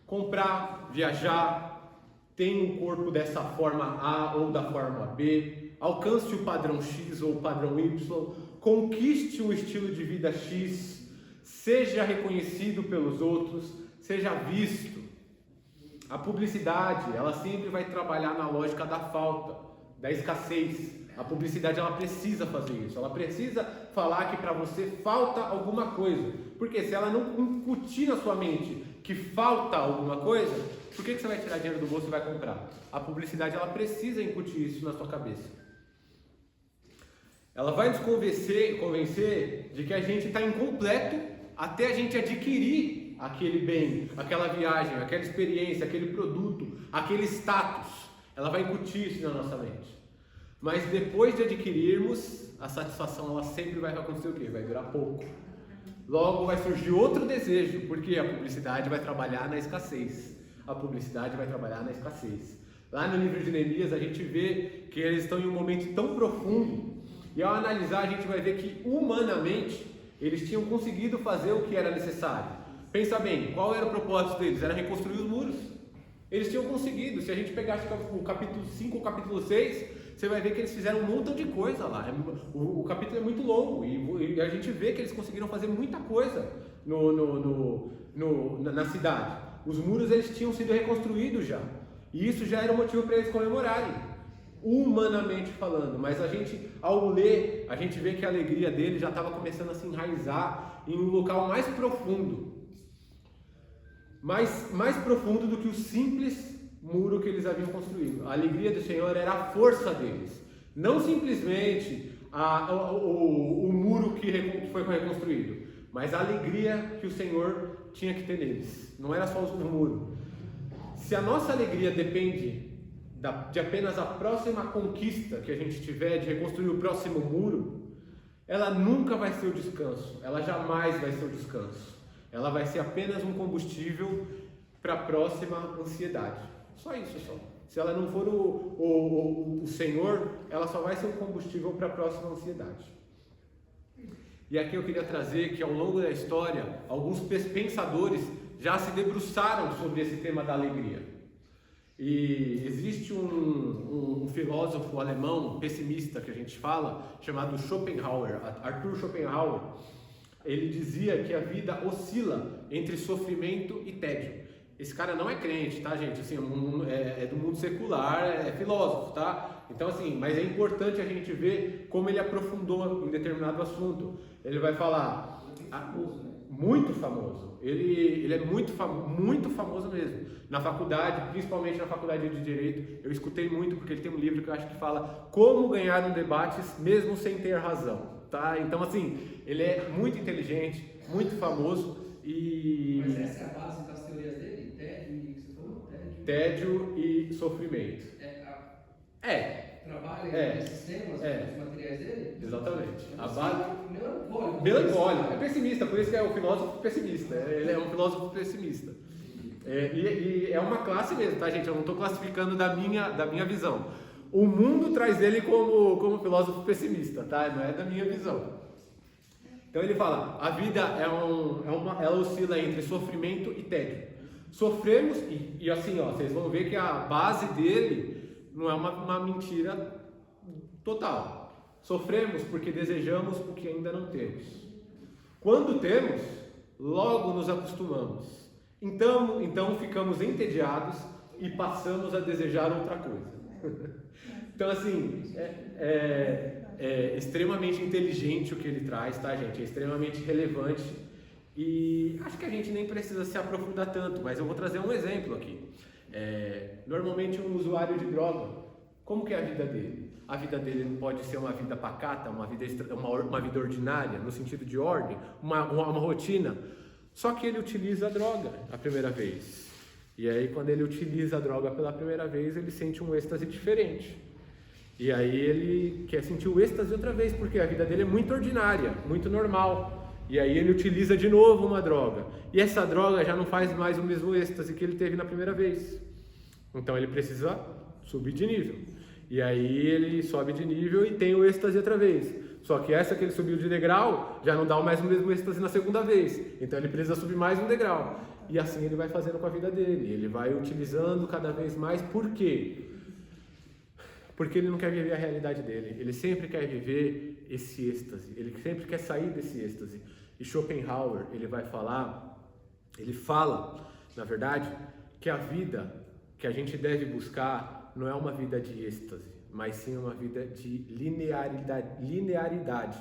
Speaker 1: Comprar, viajar, ter um corpo dessa forma A ou da forma B, alcance o padrão X ou o padrão Y, conquiste um estilo de vida X, seja reconhecido pelos outros, seja visto. A publicidade, ela sempre vai trabalhar na lógica da falta, da escassez. A publicidade, ela precisa fazer isso. Ela precisa falar que para você falta alguma coisa. Porque se ela não incutir na sua mente que falta alguma coisa, por que você vai tirar dinheiro do bolso e vai comprar? A publicidade, ela precisa incutir isso na sua cabeça. Ela vai nos convencer de que a gente está incompleto até a gente adquirir aquele bem, aquela viagem, aquela experiência, aquele produto, aquele status. Ela vai incutir isso na nossa mente. Mas depois de adquirirmos, a satisfação ela sempre vai acontecer o quê? Vai durar pouco. Logo vai surgir outro desejo, porque a publicidade vai trabalhar na escassez. A publicidade vai trabalhar na escassez. Lá no livro de Neemias a gente vê que eles estão em um momento tão profundo, e ao analisar a gente vai ver que humanamente eles tinham conseguido fazer o que era necessário. Pensa bem, qual era o propósito deles? Era reconstruir os muros. Eles tinham conseguido. Se a gente pegar o capítulo 5 ou o capítulo 6, você vai ver que eles fizeram um montão de coisa lá. O capítulo é muito longo e a gente vê que eles conseguiram fazer muita coisa na cidade. Os muros eles tinham sido reconstruídos já. E isso já era um motivo para eles comemorarem, humanamente falando. Mas a gente, ao ler, a gente vê que a alegria deles já estava começando a se enraizar em um local mais profundo. Mais profundo do que o simples muro que eles haviam construído. A alegria do Senhor era a força deles, não simplesmente o muro que foi reconstruído, mas a alegria que o Senhor tinha que ter neles. Não era só o muro. Se a nossa alegria depende de apenas a próxima conquista que a gente tiver, de reconstruir o próximo muro, ela nunca vai ser o descanso, ela jamais vai ser o descanso. Ela vai ser apenas um combustível para a próxima ansiedade. Só isso, só. Se ela não for o Senhor, ela só vai ser um combustível para a próxima ansiedade. E aqui eu queria trazer que ao longo da história, alguns pensadores já se debruçaram sobre esse tema da alegria. E existe um filósofo alemão pessimista que a gente fala, chamado Schopenhauer, Arthur Schopenhauer. Ele dizia que a vida oscila entre sofrimento e tédio. Esse cara não é crente, tá, gente? Assim, é do mundo secular, é filósofo, tá? Então, assim, mas é importante a gente ver como ele aprofundou em determinado assunto. Ele vai falar... Muito famoso. Ele é muito famoso mesmo. Na faculdade, principalmente na faculdade de Direito, eu escutei muito, porque ele tem um livro que eu acho que fala Como Ganhar um Debate Mesmo Sem Ter Razão. Tá? Então, assim, ele é muito inteligente, muito famoso e...
Speaker 5: Mas essa é a base das teorias dele?
Speaker 1: Tédio e sofrimento.
Speaker 5: Trabalha nesses temas, nos materiais dele?
Speaker 1: Exatamente. A base...
Speaker 5: Melancólico.
Speaker 1: É pessimista, por isso que é o filósofo pessimista. Ele é um filósofo pessimista. E é uma classe mesmo, tá, gente? Eu não estou classificando da minha visão. O mundo traz ele como filósofo pessimista, tá? Não é da minha visão. Então ele fala, a vida ela oscila entre sofrimento e tédio. Sofremos, e assim, ó, vocês vão ver que a base dele não é uma mentira total. Sofremos porque desejamos o que ainda não temos. Quando temos, logo nos acostumamos. Então ficamos entediados e passamos a desejar outra coisa. Então, assim, é extremamente inteligente o que ele traz, tá, gente? É extremamente relevante e acho que a gente nem precisa se aprofundar tanto, mas eu vou trazer um exemplo aqui. Normalmente um usuário de droga, como que é a vida dele? A vida dele não pode ser uma vida pacata, uma vida ordinária, no sentido de ordem, uma rotina. Só que ele utiliza a droga a primeira vez. E aí, quando ele utiliza a droga pela primeira vez, ele sente um êxtase diferente. E aí ele quer sentir o êxtase outra vez, porque a vida dele é muito ordinária, muito normal. E aí ele utiliza de novo uma droga. E essa droga já não faz mais o mesmo êxtase que ele teve na primeira vez. Então ele precisa subir de nível. E aí ele sobe de nível e tem o êxtase outra vez. Só que essa que ele subiu de degrau já não dá mais o mesmo êxtase na segunda vez. Então ele precisa subir mais um degrau. E assim ele vai fazendo com a vida dele. Ele vai utilizando cada vez mais. Por quê? Porque ele não quer viver a realidade dele. Ele sempre quer viver esse êxtase. Ele sempre quer sair desse êxtase. E Schopenhauer, ele fala, na verdade, que a vida que a gente deve buscar não é uma vida de êxtase, mas sim uma vida de linearidade,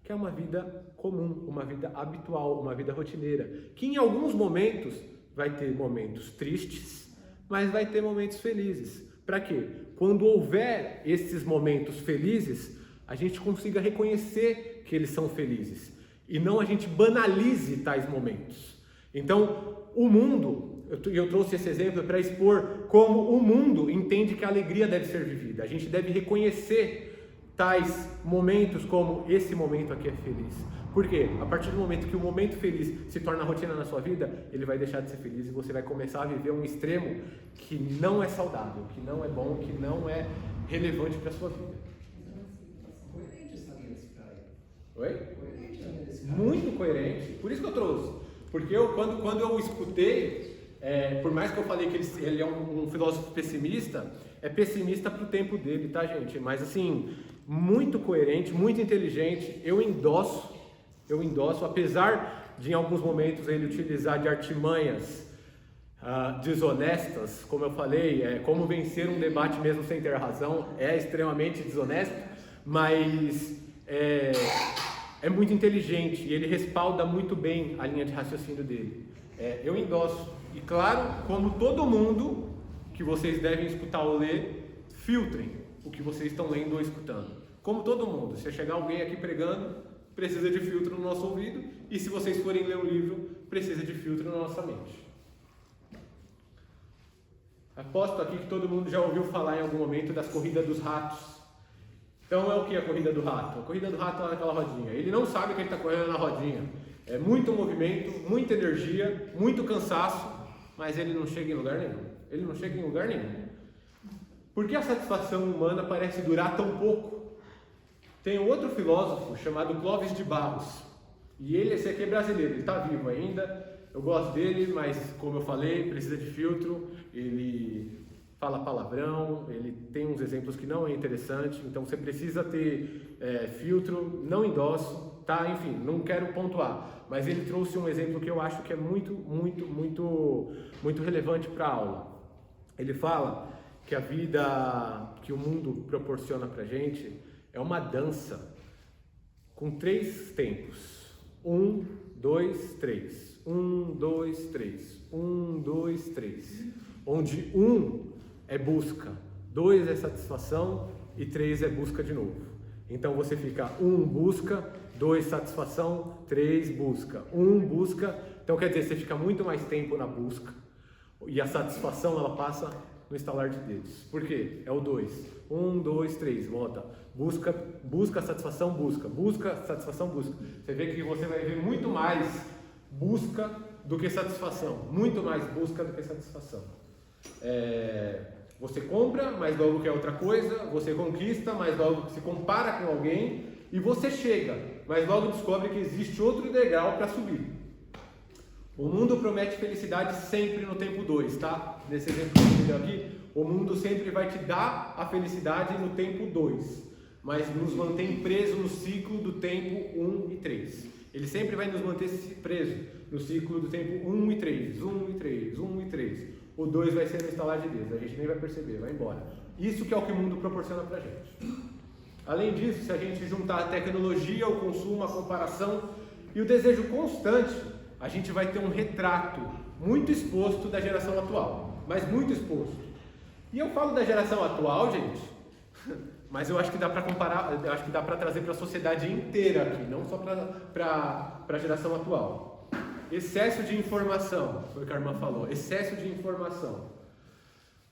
Speaker 1: que é uma vida comum, uma vida habitual, uma vida rotineira, que em alguns momentos vai ter momentos tristes, mas vai ter momentos felizes. Para quê? Quando houver esses momentos felizes, a gente consiga reconhecer que eles são felizes e não a gente banalize tais momentos. Então, o mundo, eu trouxe esse exemplo para expor como o mundo entende que a alegria deve ser vivida. A gente deve reconhecer tais momentos como esse momento aqui é feliz. Por quê? A partir do momento que o momento feliz se torna rotina na sua vida, ele vai deixar de ser feliz e você vai começar a viver um extremo que não é saudável, que não é bom, que não é relevante para a sua vida.
Speaker 5: Coerente essa linha desse cara aí.
Speaker 1: Oi?
Speaker 5: Coerente a linha desse cara.
Speaker 1: Muito coerente. Por isso que eu trouxe. Porque quando eu escutei, por mais que eu falei que ele é um filósofo pessimista, é pessimista pro tempo dele, tá, gente? Mas assim, muito coerente, muito inteligente. Eu endosso, apesar de em alguns momentos ele utilizar de artimanhas desonestas, como eu falei, como vencer um debate mesmo sem ter razão, é extremamente desonesto, mas é muito inteligente e ele respalda muito bem a linha de raciocínio dele. Eu endosso. E claro, como todo mundo que vocês devem escutar ou ler, filtrem o que vocês estão lendo ou escutando. Como todo mundo, se chegar alguém aqui pregando, precisa de filtro no nosso ouvido, e se vocês forem ler um livro, precisa de filtro na nossa mente. Aposto aqui que todo mundo já ouviu falar em algum momento das corridas dos ratos. Então é o que a corrida do rato? A corrida do rato é naquela rodinha. Ele não sabe que ele está correndo na rodinha. É muito movimento, muita energia, muito cansaço, mas ele não chega em lugar nenhum. Por que a satisfação humana parece durar tão pouco? Tem um outro filósofo chamado Clóvis de Barros. E esse aqui é brasileiro, ele está vivo ainda. Eu gosto dele, mas como eu falei, precisa de filtro. Ele fala palavrão, ele tem uns exemplos que não é interessante, então você precisa ter filtro, não endosso, tá? Enfim, não quero pontuar, mas ele trouxe um exemplo que eu acho que é muito relevante para a aula. Ele fala que a vida que o mundo proporciona pra gente é uma dança com 3 tempos. 1, 2, 3. 1, 2, 3. 1, 2, 3. Onde 1 é busca, 2 é satisfação e 3 é busca de novo. Então você fica 1 busca, 2 satisfação, 3 busca, 1 busca. Então quer dizer, você fica muito mais tempo na busca e a satisfação ela passa no estalar de dedos. Por quê? É o 2. 1, 2, 3, volta. Busca, satisfação, busca, satisfação, busca. Você vê que você vai ver muito mais busca do que satisfação. Muito mais busca do que satisfação. Você compra, mas logo quer outra coisa. Você conquista, mas logo se compara com alguém. E você chega, mas logo descobre que existe outro degrau para subir. O mundo promete felicidade sempre no tempo 2, tá? Nesse exemplo que eu dei aqui, o mundo sempre vai te dar a felicidade no tempo 2, mas nos mantém presos no ciclo do tempo 1 e 3. Ele sempre vai nos manter preso no ciclo do tempo 1 e 3, 1 e 3, 1 e 3. O 2 vai ser no estalar de dedos, a gente nem vai perceber, vai embora. Isso que é o que o mundo proporciona pra gente. Além disso, se a gente juntar a tecnologia, o consumo, a comparação e o desejo constante, a gente vai ter um retrato muito exposto da geração atual, mas muito exposto. E eu falo da geração atual, gente, mas eu acho que dá para comparar, eu acho que dá para trazer para a sociedade inteira aqui, não só para a geração atual. Excesso de informação, foi o que a irmã falou, excesso de informação,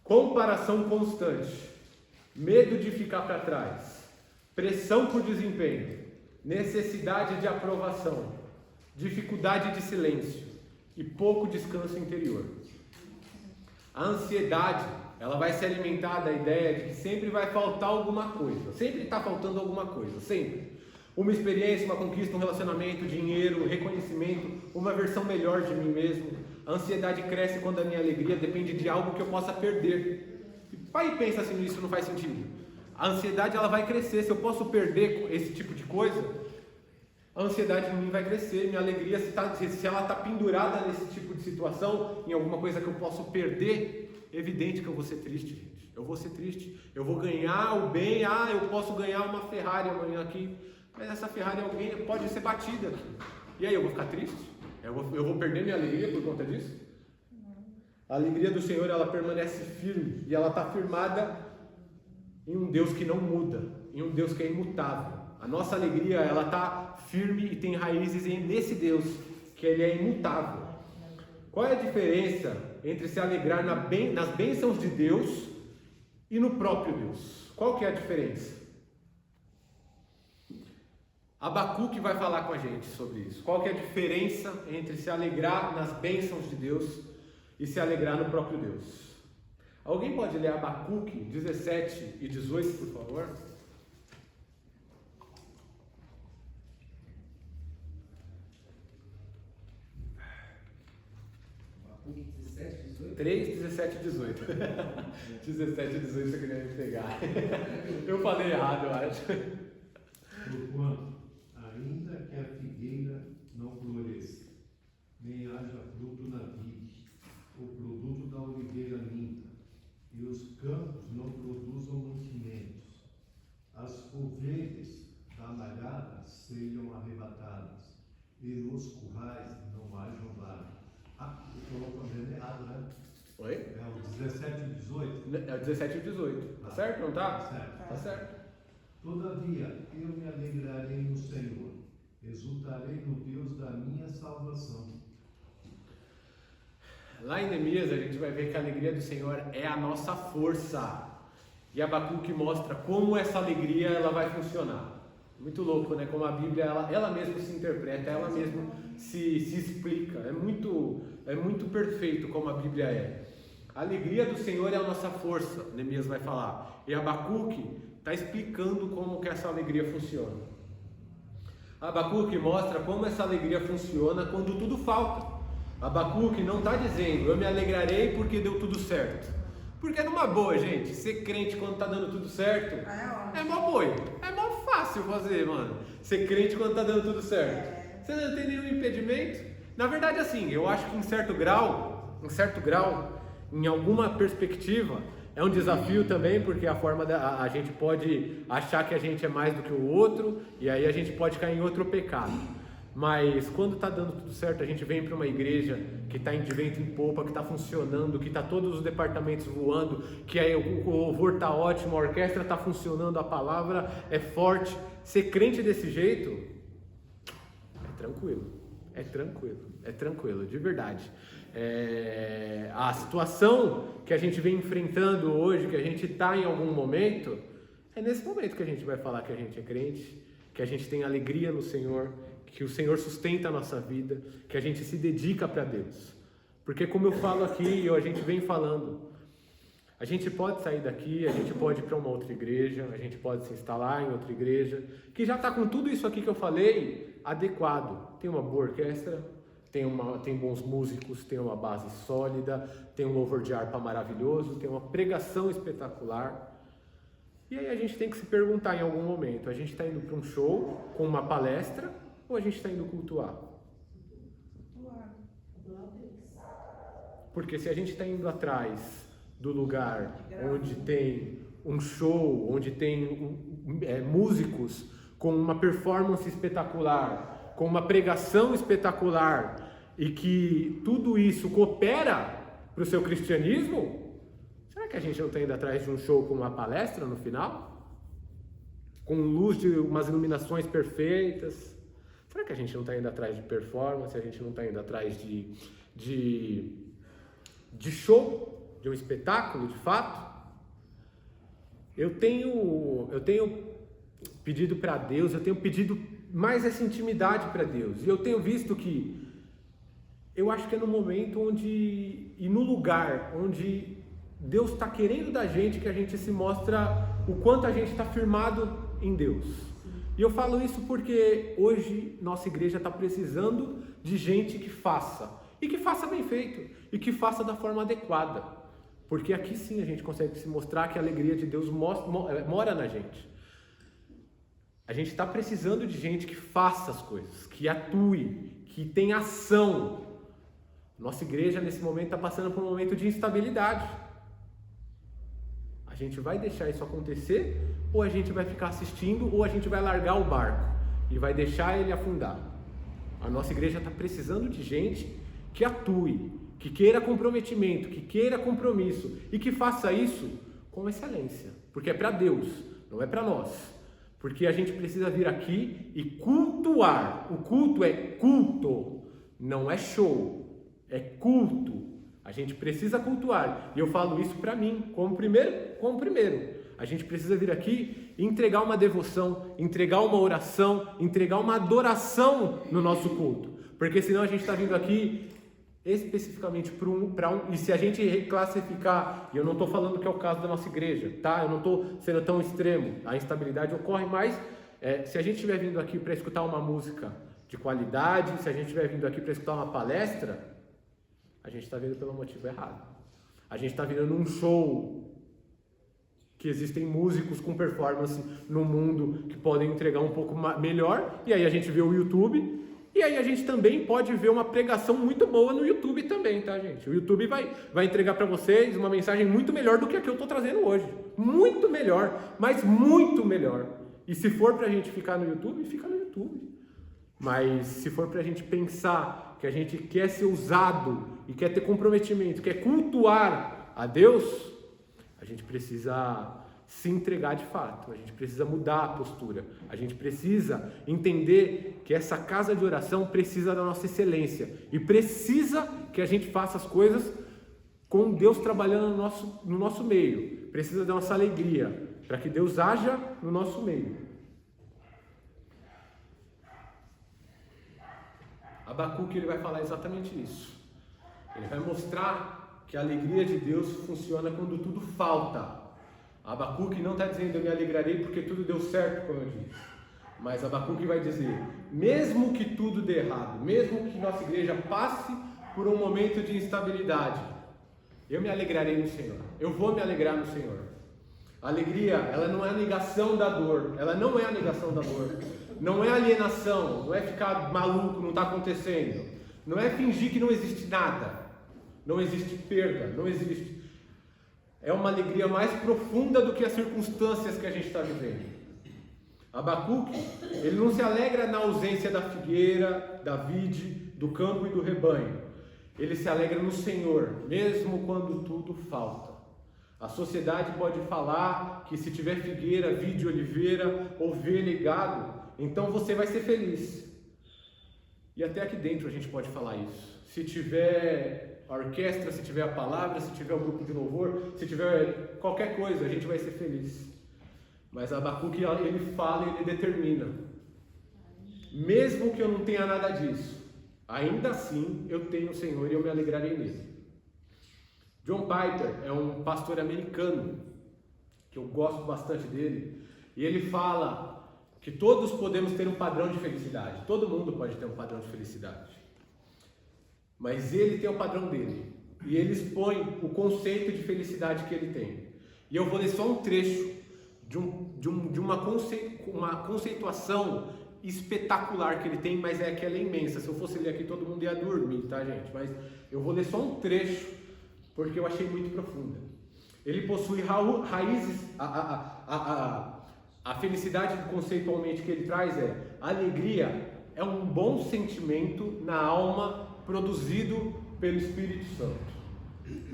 Speaker 1: comparação constante, medo de ficar para trás, pressão por desempenho, necessidade de aprovação, dificuldade de silêncio e pouco descanso interior. A ansiedade, ela vai se alimentar da ideia de que sempre vai faltar alguma coisa, sempre está faltando alguma coisa, sempre. Uma experiência, uma conquista, um relacionamento, dinheiro, reconhecimento, uma versão melhor de mim mesmo. A ansiedade cresce quando a minha alegria depende de algo que eu possa perder. Pai, e pensa assim, isso não faz sentido. A ansiedade ela vai crescer. Se eu posso perder esse tipo de coisa, a ansiedade em mim vai crescer. Minha alegria, se ela está pendurada nesse tipo de situação, em alguma coisa que eu posso perder, é evidente que eu vou ser triste, gente. Eu vou ser triste. Eu vou ganhar o bem. Eu posso ganhar uma Ferrari amanhã aqui. Mas essa Ferrari pode ser batida aqui. E aí eu vou ficar triste? Eu vou perder minha alegria por conta disso? A alegria do Senhor, ela permanece firme. E ela está firmada em um Deus que não muda. Em um Deus que é imutável. A nossa alegria, ela está firme e tem raízes nesse Deus, que Ele é imutável. Qual é a diferença entre se alegrar nas bênçãos de Deus e no próprio Deus? Qual que é a diferença? Abacuque vai falar com a gente sobre isso. Qual que é a diferença entre se alegrar nas bênçãos de Deus e se alegrar no próprio Deus? Alguém pode ler Abacuque 17 e 18, por favor?
Speaker 5: Abacuque 17, 18?
Speaker 1: 3, 17 e 18. 17 e 18 você queria me pegar. Eu falei errado, eu acho.
Speaker 7: Porquanto, ainda que a figueira não floresça, nem haja fruto na vide, o produto da oliveira minta, e os campos não produzam mantimentos, as ovelhas da malhada sejam arrebatadas, e nos currais não hajam vaga. Eu estou fazendo errado, né?
Speaker 1: Oi?
Speaker 7: É o 17 e 18?
Speaker 1: É o 17 e 18. Tá certo, não tá?
Speaker 7: Tá certo.
Speaker 1: Tá certo.
Speaker 7: Todavia, eu me alegrarei no Senhor, exultarei no Deus da minha salvação.
Speaker 1: Lá em Neemias a gente vai ver que a alegria do Senhor é a nossa força. E Abacuque mostra como essa alegria ela vai funcionar. Muito louco, né? Como a Bíblia ela mesma se interpreta, ela mesma se explica. É muito perfeito como a Bíblia é. A alegria do Senhor é a nossa força, Neemias vai falar. E Abacuque está explicando como que essa alegria funciona. Abacuque mostra como essa alegria funciona quando tudo falta. Abacuque não está dizendo, eu me alegrarei porque deu tudo certo. Porque numa boa, gente, ser crente quando está dando tudo certo, é mó boi. É mó fácil fazer, mano. Ser crente quando está dando tudo certo. Você não tem nenhum impedimento. Na verdade, assim, eu acho que em certo grau, em alguma perspectiva, é um desafio também, porque a gente pode achar que a gente é mais do que o outro, e aí a gente pode cair em outro pecado. Mas quando está dando tudo certo, a gente vem para uma igreja que está de vento em popa, que está funcionando, que está todos os departamentos voando, que o louvor está ótimo, a orquestra está funcionando, a palavra é forte. Ser crente desse jeito é tranquilo, de verdade. A situação que a gente vem enfrentando hoje, que a gente está em algum momento, é nesse momento que a gente vai falar que a gente é crente, que a gente tem alegria no Senhor, que o Senhor sustenta a nossa vida, que a gente se dedica para Deus. Porque como eu falo aqui, a gente vem falando, a gente pode sair daqui, a gente pode ir para uma outra igreja, a gente pode se instalar em outra igreja, que já está com tudo isso aqui que eu falei adequado. Tem uma boa orquestra, tem bons músicos, tem uma base sólida, tem um louvor de harpa maravilhoso, tem uma pregação espetacular. E aí a gente tem que se perguntar em algum momento, a gente está indo para um show com uma palestra ou a gente está indo cultuar? Porque se a gente está indo atrás do lugar onde tem um show, onde tem músicos com uma performance espetacular, com uma pregação espetacular, e que tudo isso coopera para o seu cristianismo, será que a gente não está indo atrás de um show com uma palestra no final? Com luz de umas iluminações perfeitas? Será que a gente não está indo atrás de performance? A gente não está indo atrás de show? De um espetáculo, de fato? Eu tenho pedido para Deus, eu tenho pedido mais essa intimidade para Deus. E eu tenho visto que eu acho que é no momento e no lugar onde Deus está querendo da gente que a gente se mostra o quanto a gente está firmado em Deus. E eu falo isso porque hoje nossa igreja está precisando de gente que faça. E que faça bem feito. E que faça da forma adequada. Porque aqui sim a gente consegue se mostrar que a alegria de Deus mora na gente. A gente está precisando de gente que faça as coisas, que atue, que tenha ação. Nossa igreja nesse momento está passando por um momento de instabilidade. A gente vai deixar isso acontecer, ou a gente vai ficar assistindo, ou a gente vai largar o barco e vai deixar ele afundar. A nossa igreja está precisando de gente que atue, que queira comprometimento, que queira compromisso e que faça isso com excelência, porque é para Deus, não é para nós. Porque a gente precisa vir aqui e cultuar. O culto é culto, não é show, é culto. A gente precisa cultuar. E eu falo isso para mim, como primeiro. A gente precisa vir aqui e entregar uma devoção, entregar uma oração, entregar uma adoração no nosso culto. Porque senão a gente está vindo aqui especificamente para um, e se a gente reclassificar, e eu não estou falando que é o caso da nossa igreja, tá? Eu não estou sendo tão extremo, a instabilidade ocorre, mas se a gente estiver vindo aqui para escutar uma música de qualidade, se a gente estiver vindo aqui para escutar uma palestra, a gente está vindo pelo motivo errado. A gente está vindo num show que existem músicos com performance no mundo que podem entregar um pouco melhor, e aí a gente vê o YouTube. E aí a gente também pode ver uma pregação muito boa no YouTube também, tá, gente? O YouTube vai entregar para vocês uma mensagem muito melhor do que a que eu estou trazendo hoje. Muito melhor, mas muito melhor. E se for para a gente ficar no YouTube, fica no YouTube. Mas se for para a gente pensar que a gente quer ser usado e quer ter comprometimento, quer cultuar a Deus, a gente precisa se entregar de fato, a gente precisa mudar a postura, a gente precisa entender que essa casa de oração precisa da nossa excelência e precisa que a gente faça as coisas com Deus trabalhando no nosso meio, precisa da nossa alegria, para que Deus haja no nosso meio. Abacuque ele vai falar exatamente isso, ele vai mostrar que a alegria de Deus funciona quando tudo falta. Abacuque não está dizendo eu me alegrarei porque tudo deu certo, como eu disse. Mas Abacuque vai dizer, mesmo que tudo dê errado, mesmo que nossa igreja passe por um momento de instabilidade, eu me alegrarei no Senhor. Eu vou me alegrar no Senhor. A alegria, ela não é a negação da dor. Ela não é a negação da dor. Não é alienação, não é ficar maluco, não está acontecendo. Não é fingir que não existe nada. Não existe perda, não existe... É uma alegria mais profunda do que as circunstâncias que a gente está vivendo. Abacuque, ele não se alegra na ausência da figueira, da vide, do campo e do rebanho. Ele se alegra no Senhor, mesmo quando tudo falta. A sociedade pode falar que se tiver figueira, vide, oliveira, ovelha e gado, então você vai ser feliz. E até aqui dentro a gente pode falar isso. Se tiver a orquestra, se tiver a palavra, se tiver o grupo de louvor, se tiver qualquer coisa, a gente vai ser feliz. Mas Abacuque, ele fala e ele determina. Mesmo que eu não tenha nada disso, ainda assim eu tenho o Senhor e eu me alegrarei nele. John Piper é um pastor americano, que eu gosto bastante dele, e ele fala que todos podemos ter um padrão de felicidade. Todo mundo pode ter um padrão de felicidade. Mas ele tem o padrão dele. E ele expõe o conceito de felicidade que ele tem. E eu vou ler só um trecho de uma conceituação espetacular que ele tem, mas é que ela é imensa. Se eu fosse ler aqui, todo mundo ia dormir, tá, gente? Mas eu vou ler só um trecho, porque eu achei muito profunda. Ele possui raízes... A felicidade conceitualmente que ele traz é: a alegria é um bom sentimento na alma produzido pelo Espírito Santo,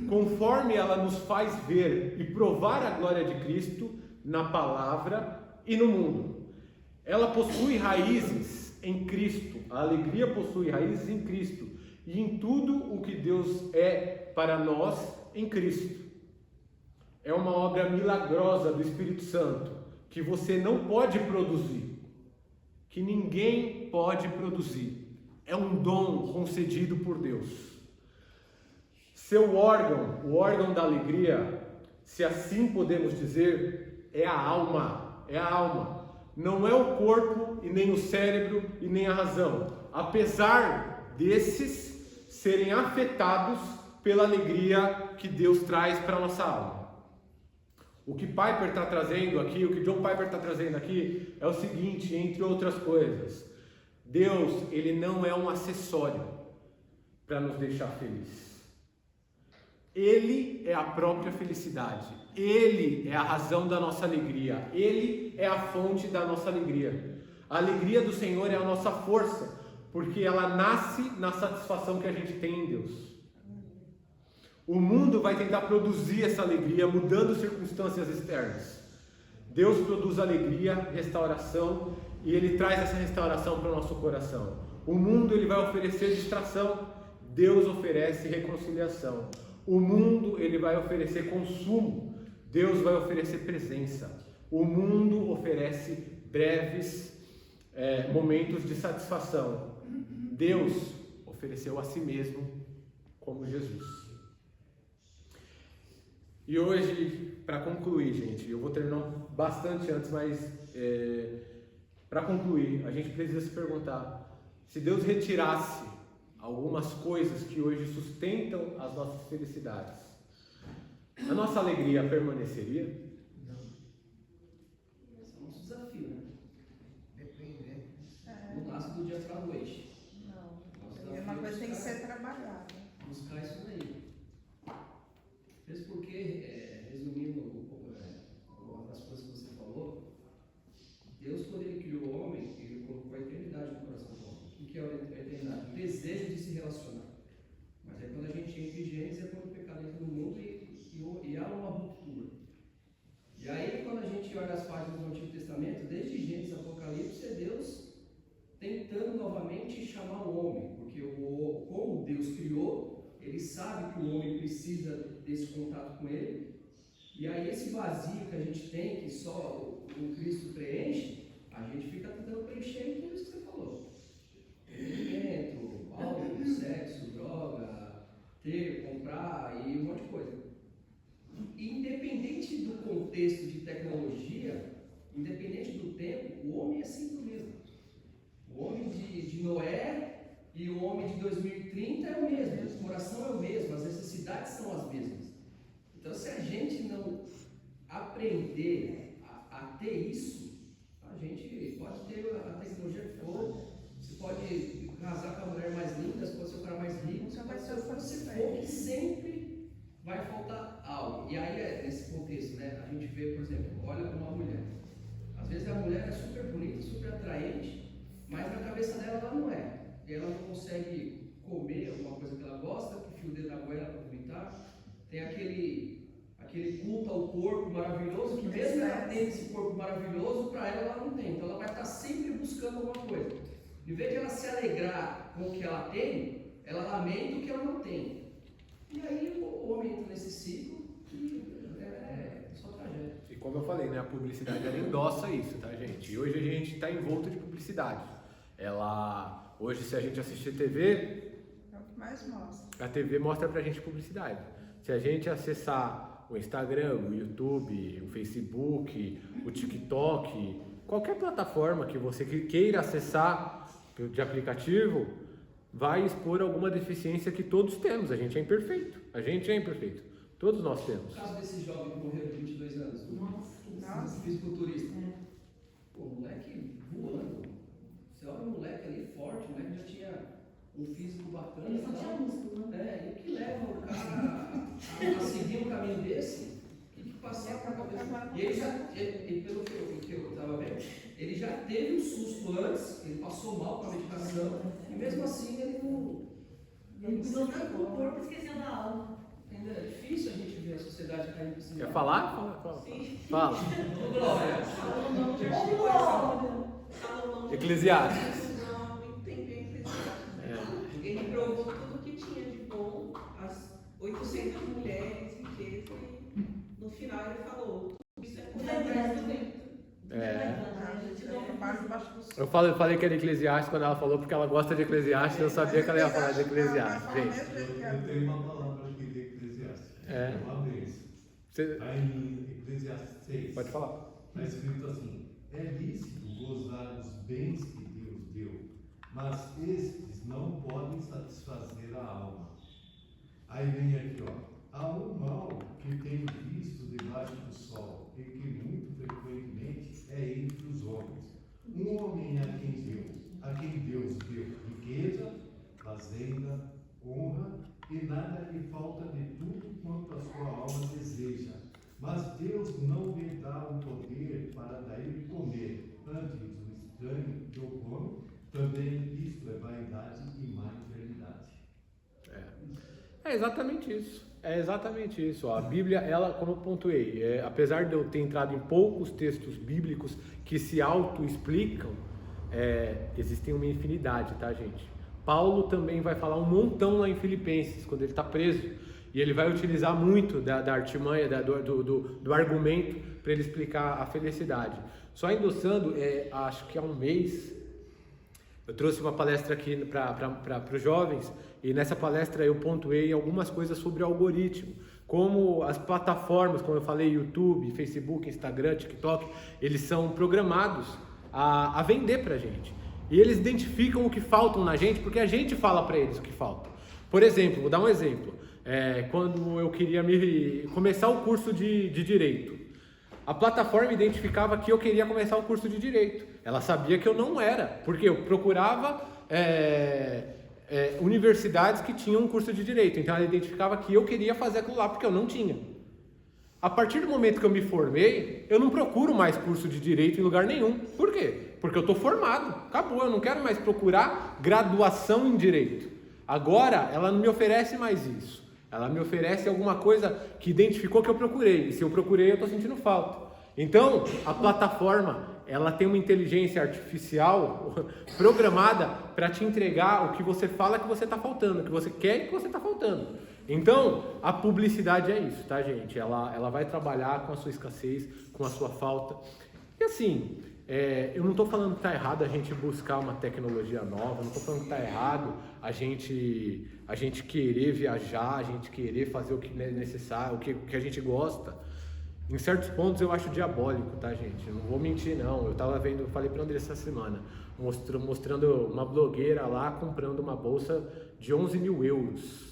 Speaker 1: conforme ela nos faz ver e provar a glória de Cristo na palavra e no mundo. Ela possui raízes em Cristo, a alegria possui raízes em Cristo e em tudo o que Deus é para nós em Cristo. É uma obra milagrosa do Espírito Santo que você não pode produzir, que ninguém pode produzir. É um dom concedido por Deus. Seu órgão, o órgão da alegria, se assim podemos dizer, é a alma. É a alma. não é o corpo e nem o cérebro e nem a razão, apesar desses serem afetados pela alegria que Deus traz para a nossa alma. O que Piper está trazendo aqui, o que John Piper está trazendo aqui é o seguinte, entre outras coisas: Deus, ele não é um acessório para nos deixar felizes. Ele é a própria felicidade. Ele é a razão da nossa alegria. Ele é a fonte da nossa alegria. A alegria do Senhor é a nossa força, porque ela nasce na satisfação que a gente tem em Deus. O mundo vai tentar produzir essa alegria mudando circunstâncias externas. Deus produz alegria, restauração, e Ele traz essa restauração para o nosso coração. O mundo ele vai oferecer distração, Deus oferece reconciliação. O mundo ele vai oferecer consumo, Deus vai oferecer presença. O mundo oferece breves momentos de satisfação. Deus ofereceu a si mesmo como Jesus. E hoje, para concluir, gente, eu vou terminar bastante antes, mas para concluir, a gente precisa se perguntar: se Deus retirasse algumas coisas que hoje sustentam as nossas felicidades, a nossa alegria permaneceria?
Speaker 5: Não. Esse é o nosso desafio, né?
Speaker 3: Depende, né?
Speaker 5: Não nasce do dia para a noite.
Speaker 4: Não. É uma coisa que tem que ser trabalhada.
Speaker 5: Buscar isso daí. Mesmo porque, resumindo uma das coisas que você falou, Deus, quando Ele criou o homem, Ele colocou a eternidade no coração do homem. O que é a eternidade? O desejo de se relacionar. Mas é quando a gente entra em Gênesis, é quando o pecado entra no mundo e há uma ruptura. E aí, quando a gente olha as páginas do Antigo Testamento, desde Gênesis a Apocalipse, é Deus tentando novamente chamar o homem, porque como Deus criou, Ele sabe que o homem precisa desse contato com Ele, e aí esse vazio que a gente tem, que só o Cristo preenche, a gente fica tentando preencher em tudo isso que você falou. Entretenimento, álcool, sexo, droga, ter, comprar e um monte de coisa. Independente do contexto de tecnologia, independente do tempo, o homem é sempre o mesmo. O homem de Noé e o homem de 2030 é o mesmo, o coração é o mesmo, as necessidades são as mesmas. Então, se a gente não aprender a ter isso, a gente pode ter a tecnologia que for, você pode casar com a mulher mais linda, você pode ser o cara mais rico, você pode ser o que você for, que sempre vai faltar algo. E aí, nesse contexto, né, a gente vê, por exemplo, olha uma mulher. Às vezes a mulher é super bonita, super atraente, mas na cabeça dela ela não é. Ela não consegue comer alguma coisa que ela gosta, que enfia o dedo na goela para vomitar. Tem aquele culto ao corpo maravilhoso, que mesmo ela tendo esse corpo maravilhoso, para ela não tem. Então ela vai estar sempre buscando alguma coisa. Em vez de ela se alegrar com o que ela tem, ela lamenta o que ela não tem. E aí o homem entra nesse ciclo e é só tragédia.
Speaker 1: E como eu falei, né, a publicidade ela endossa isso, tá, gente? E hoje a gente está envolto de publicidade. Hoje, se a gente assistir TV,
Speaker 4: É o que mais mostra.
Speaker 1: a TV mostra pra gente publicidade. Se a gente acessar o Instagram, o YouTube, o Facebook, o TikTok, qualquer plataforma que você queira acessar de aplicativo, vai expor alguma deficiência que todos temos. A gente é imperfeito. Todos nós temos.
Speaker 5: O caso desse jovem que morreu de 22 anos,
Speaker 4: Nossa.
Speaker 5: fisiculturista. Pô, moleque voando. Você olha o moleque ali forte, o moleque já tinha um físico bacana.
Speaker 8: Ele só tinha músculo, né?
Speaker 5: E o que leva o cara a seguir um caminho desse? O que passou por cabeça? E ele pelo que eu estava vendo, ele já teve um susto antes, ele passou mal com a medicação, e mesmo assim ele não.
Speaker 8: Ele cuidou tanto do corpo e esqueceu da alma.
Speaker 5: Ainda é difícil a gente ver a sociedade caindo por cima.
Speaker 1: Quer falar? Fala.
Speaker 5: Ô, Glória.
Speaker 1: Eclesiastes.
Speaker 9: Há muito tempo em Eclesiastes. Ele provou tudo o que tinha de bom, as 800 mulheres, riqueza, e no final ele falou: isso é por trás do vento.
Speaker 1: Eu falei que era Eclesiastes quando ela falou, porque ela gosta de Eclesiastes, eu sabia que ela ia falar de Eclesiastes, gente.
Speaker 7: Eu tenho uma palavra aqui de Eclesiastes. Uma vez. Está em Eclesiastes 6.
Speaker 1: Pode falar.
Speaker 7: Está escrito assim: é lícito gozar dos bens que Deus deu, mas estes não podem satisfazer a alma. Aí vem aqui, há um mal que tenho visto debaixo do sol e que muito frequentemente é entre os homens. Um homem a quem Deus deu riqueza, fazenda, honra, e nada lhe falta de tudo quanto a sua alma deseja. Mas Deus não lhe dá o poder para daí comer. Antes, o estranho que o come, também isto é vaidade e má enfermidade.
Speaker 1: É exatamente isso. É exatamente isso. A Bíblia, ela, como eu pontuei, apesar de eu ter entrado em poucos textos bíblicos que se auto-explicam, existem uma infinidade, tá, gente? Paulo também vai falar um montão lá em Filipenses, quando ele está preso, e ele vai utilizar muito da artimanha, do argumento, para ele explicar a felicidade. Só endossando, acho que há um mês, eu trouxe uma palestra aqui para os jovens, e nessa palestra eu pontuei algumas coisas sobre o algoritmo, como as plataformas, como eu falei, YouTube, Facebook, Instagram, TikTok, eles são programados a vender para a gente. E eles identificam o que faltam na gente, porque a gente fala para eles o que falta. Por exemplo, vou dar um exemplo. Quando eu queria começar o curso de Direito, a plataforma identificava que eu queria começar o curso de Direito. Ela sabia que eu não era, porque eu procurava universidades que tinham um curso de Direito. Então ela identificava que eu queria fazer aquilo lá, porque eu não tinha. A partir do momento que eu me formei, eu não procuro mais curso de Direito em lugar nenhum. Por quê? Porque eu estou formado. Acabou, eu não quero mais procurar graduação em Direito. Agora, ela não me oferece mais isso. Ela me oferece alguma coisa que identificou que eu procurei. E se eu procurei, eu estou sentindo falta. Então, a plataforma, ela tem uma inteligência artificial programada para te entregar o que você fala que você está faltando, o que você quer e que você está faltando. Então, a publicidade é isso, tá, gente? Ela vai trabalhar com a sua escassez, com a sua falta. E assim, eu não estou falando que está errado a gente buscar uma tecnologia nova, não estou falando que está errado a gente querer viajar, a gente querer fazer o que é necessário, o que a gente gosta. Em certos pontos eu acho diabólico, tá, gente? Eu não vou mentir, não. Eu tava vendo, falei pra André essa semana, mostrando uma blogueira lá comprando uma bolsa de 11 mil euros.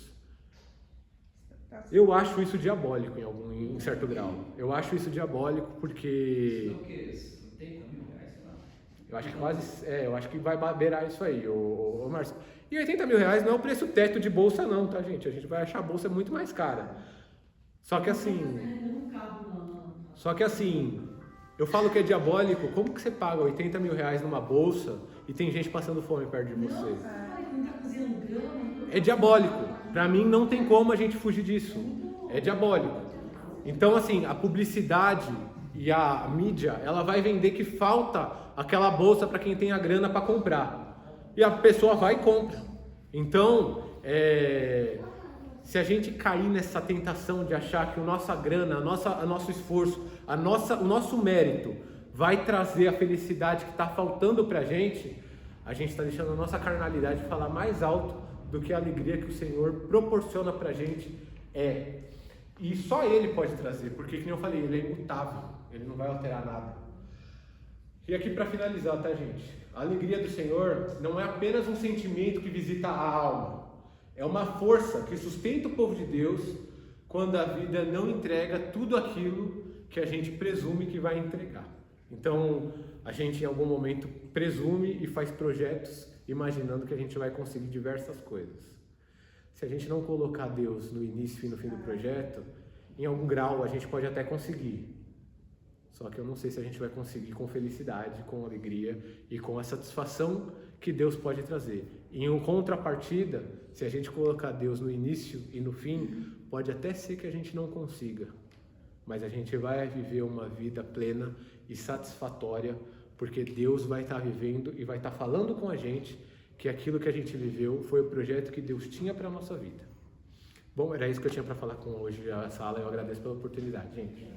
Speaker 1: Eu acho isso diabólico em certo grau. Eu acho isso diabólico porque...
Speaker 5: São o quê? 80 mil reais, sei lá?
Speaker 1: Eu acho que quase... eu acho que vai beirar isso aí, ô Márcio. E 80 mil reais não é o preço teto de bolsa não, tá, gente? A gente vai achar a bolsa muito mais cara. Só que assim, eu falo que é diabólico, como que você paga 80 mil reais numa bolsa e tem gente passando fome perto de você? É diabólico. Pra mim não tem como a gente fugir disso. É diabólico. Então assim, a publicidade e a mídia, ela vai vender que falta aquela bolsa para quem tem a grana para comprar. E a pessoa vai e compra. Então, se a gente cair nessa tentação de achar que a nossa grana, o nosso esforço, o nosso mérito vai trazer a felicidade que está faltando para a gente está deixando a nossa carnalidade falar mais alto do que a alegria que o Senhor proporciona para a gente E só Ele pode trazer, porque, como eu falei, Ele é imutável, Ele não vai alterar nada. E aqui para finalizar, tá, gente? A alegria do Senhor não é apenas um sentimento que visita a alma. É uma força que sustenta o povo de Deus quando a vida não entrega tudo aquilo que a gente presume que vai entregar. Então, a gente em algum momento presume e faz projetos imaginando que a gente vai conseguir diversas coisas. Se a gente não colocar Deus no início e no fim do projeto, em algum grau a gente pode até conseguir. Só que eu não sei se a gente vai conseguir com felicidade, com alegria e com a satisfação que Deus pode trazer. Em contrapartida, se a gente colocar Deus no início e no fim, pode até ser que a gente não consiga. Mas a gente vai viver uma vida plena e satisfatória, porque Deus vai estar vivendo e vai estar falando com a gente que aquilo que a gente viveu foi o projeto que Deus tinha para a nossa vida. Bom, era isso que eu tinha para falar com hoje a sala. Eu agradeço pela oportunidade, gente.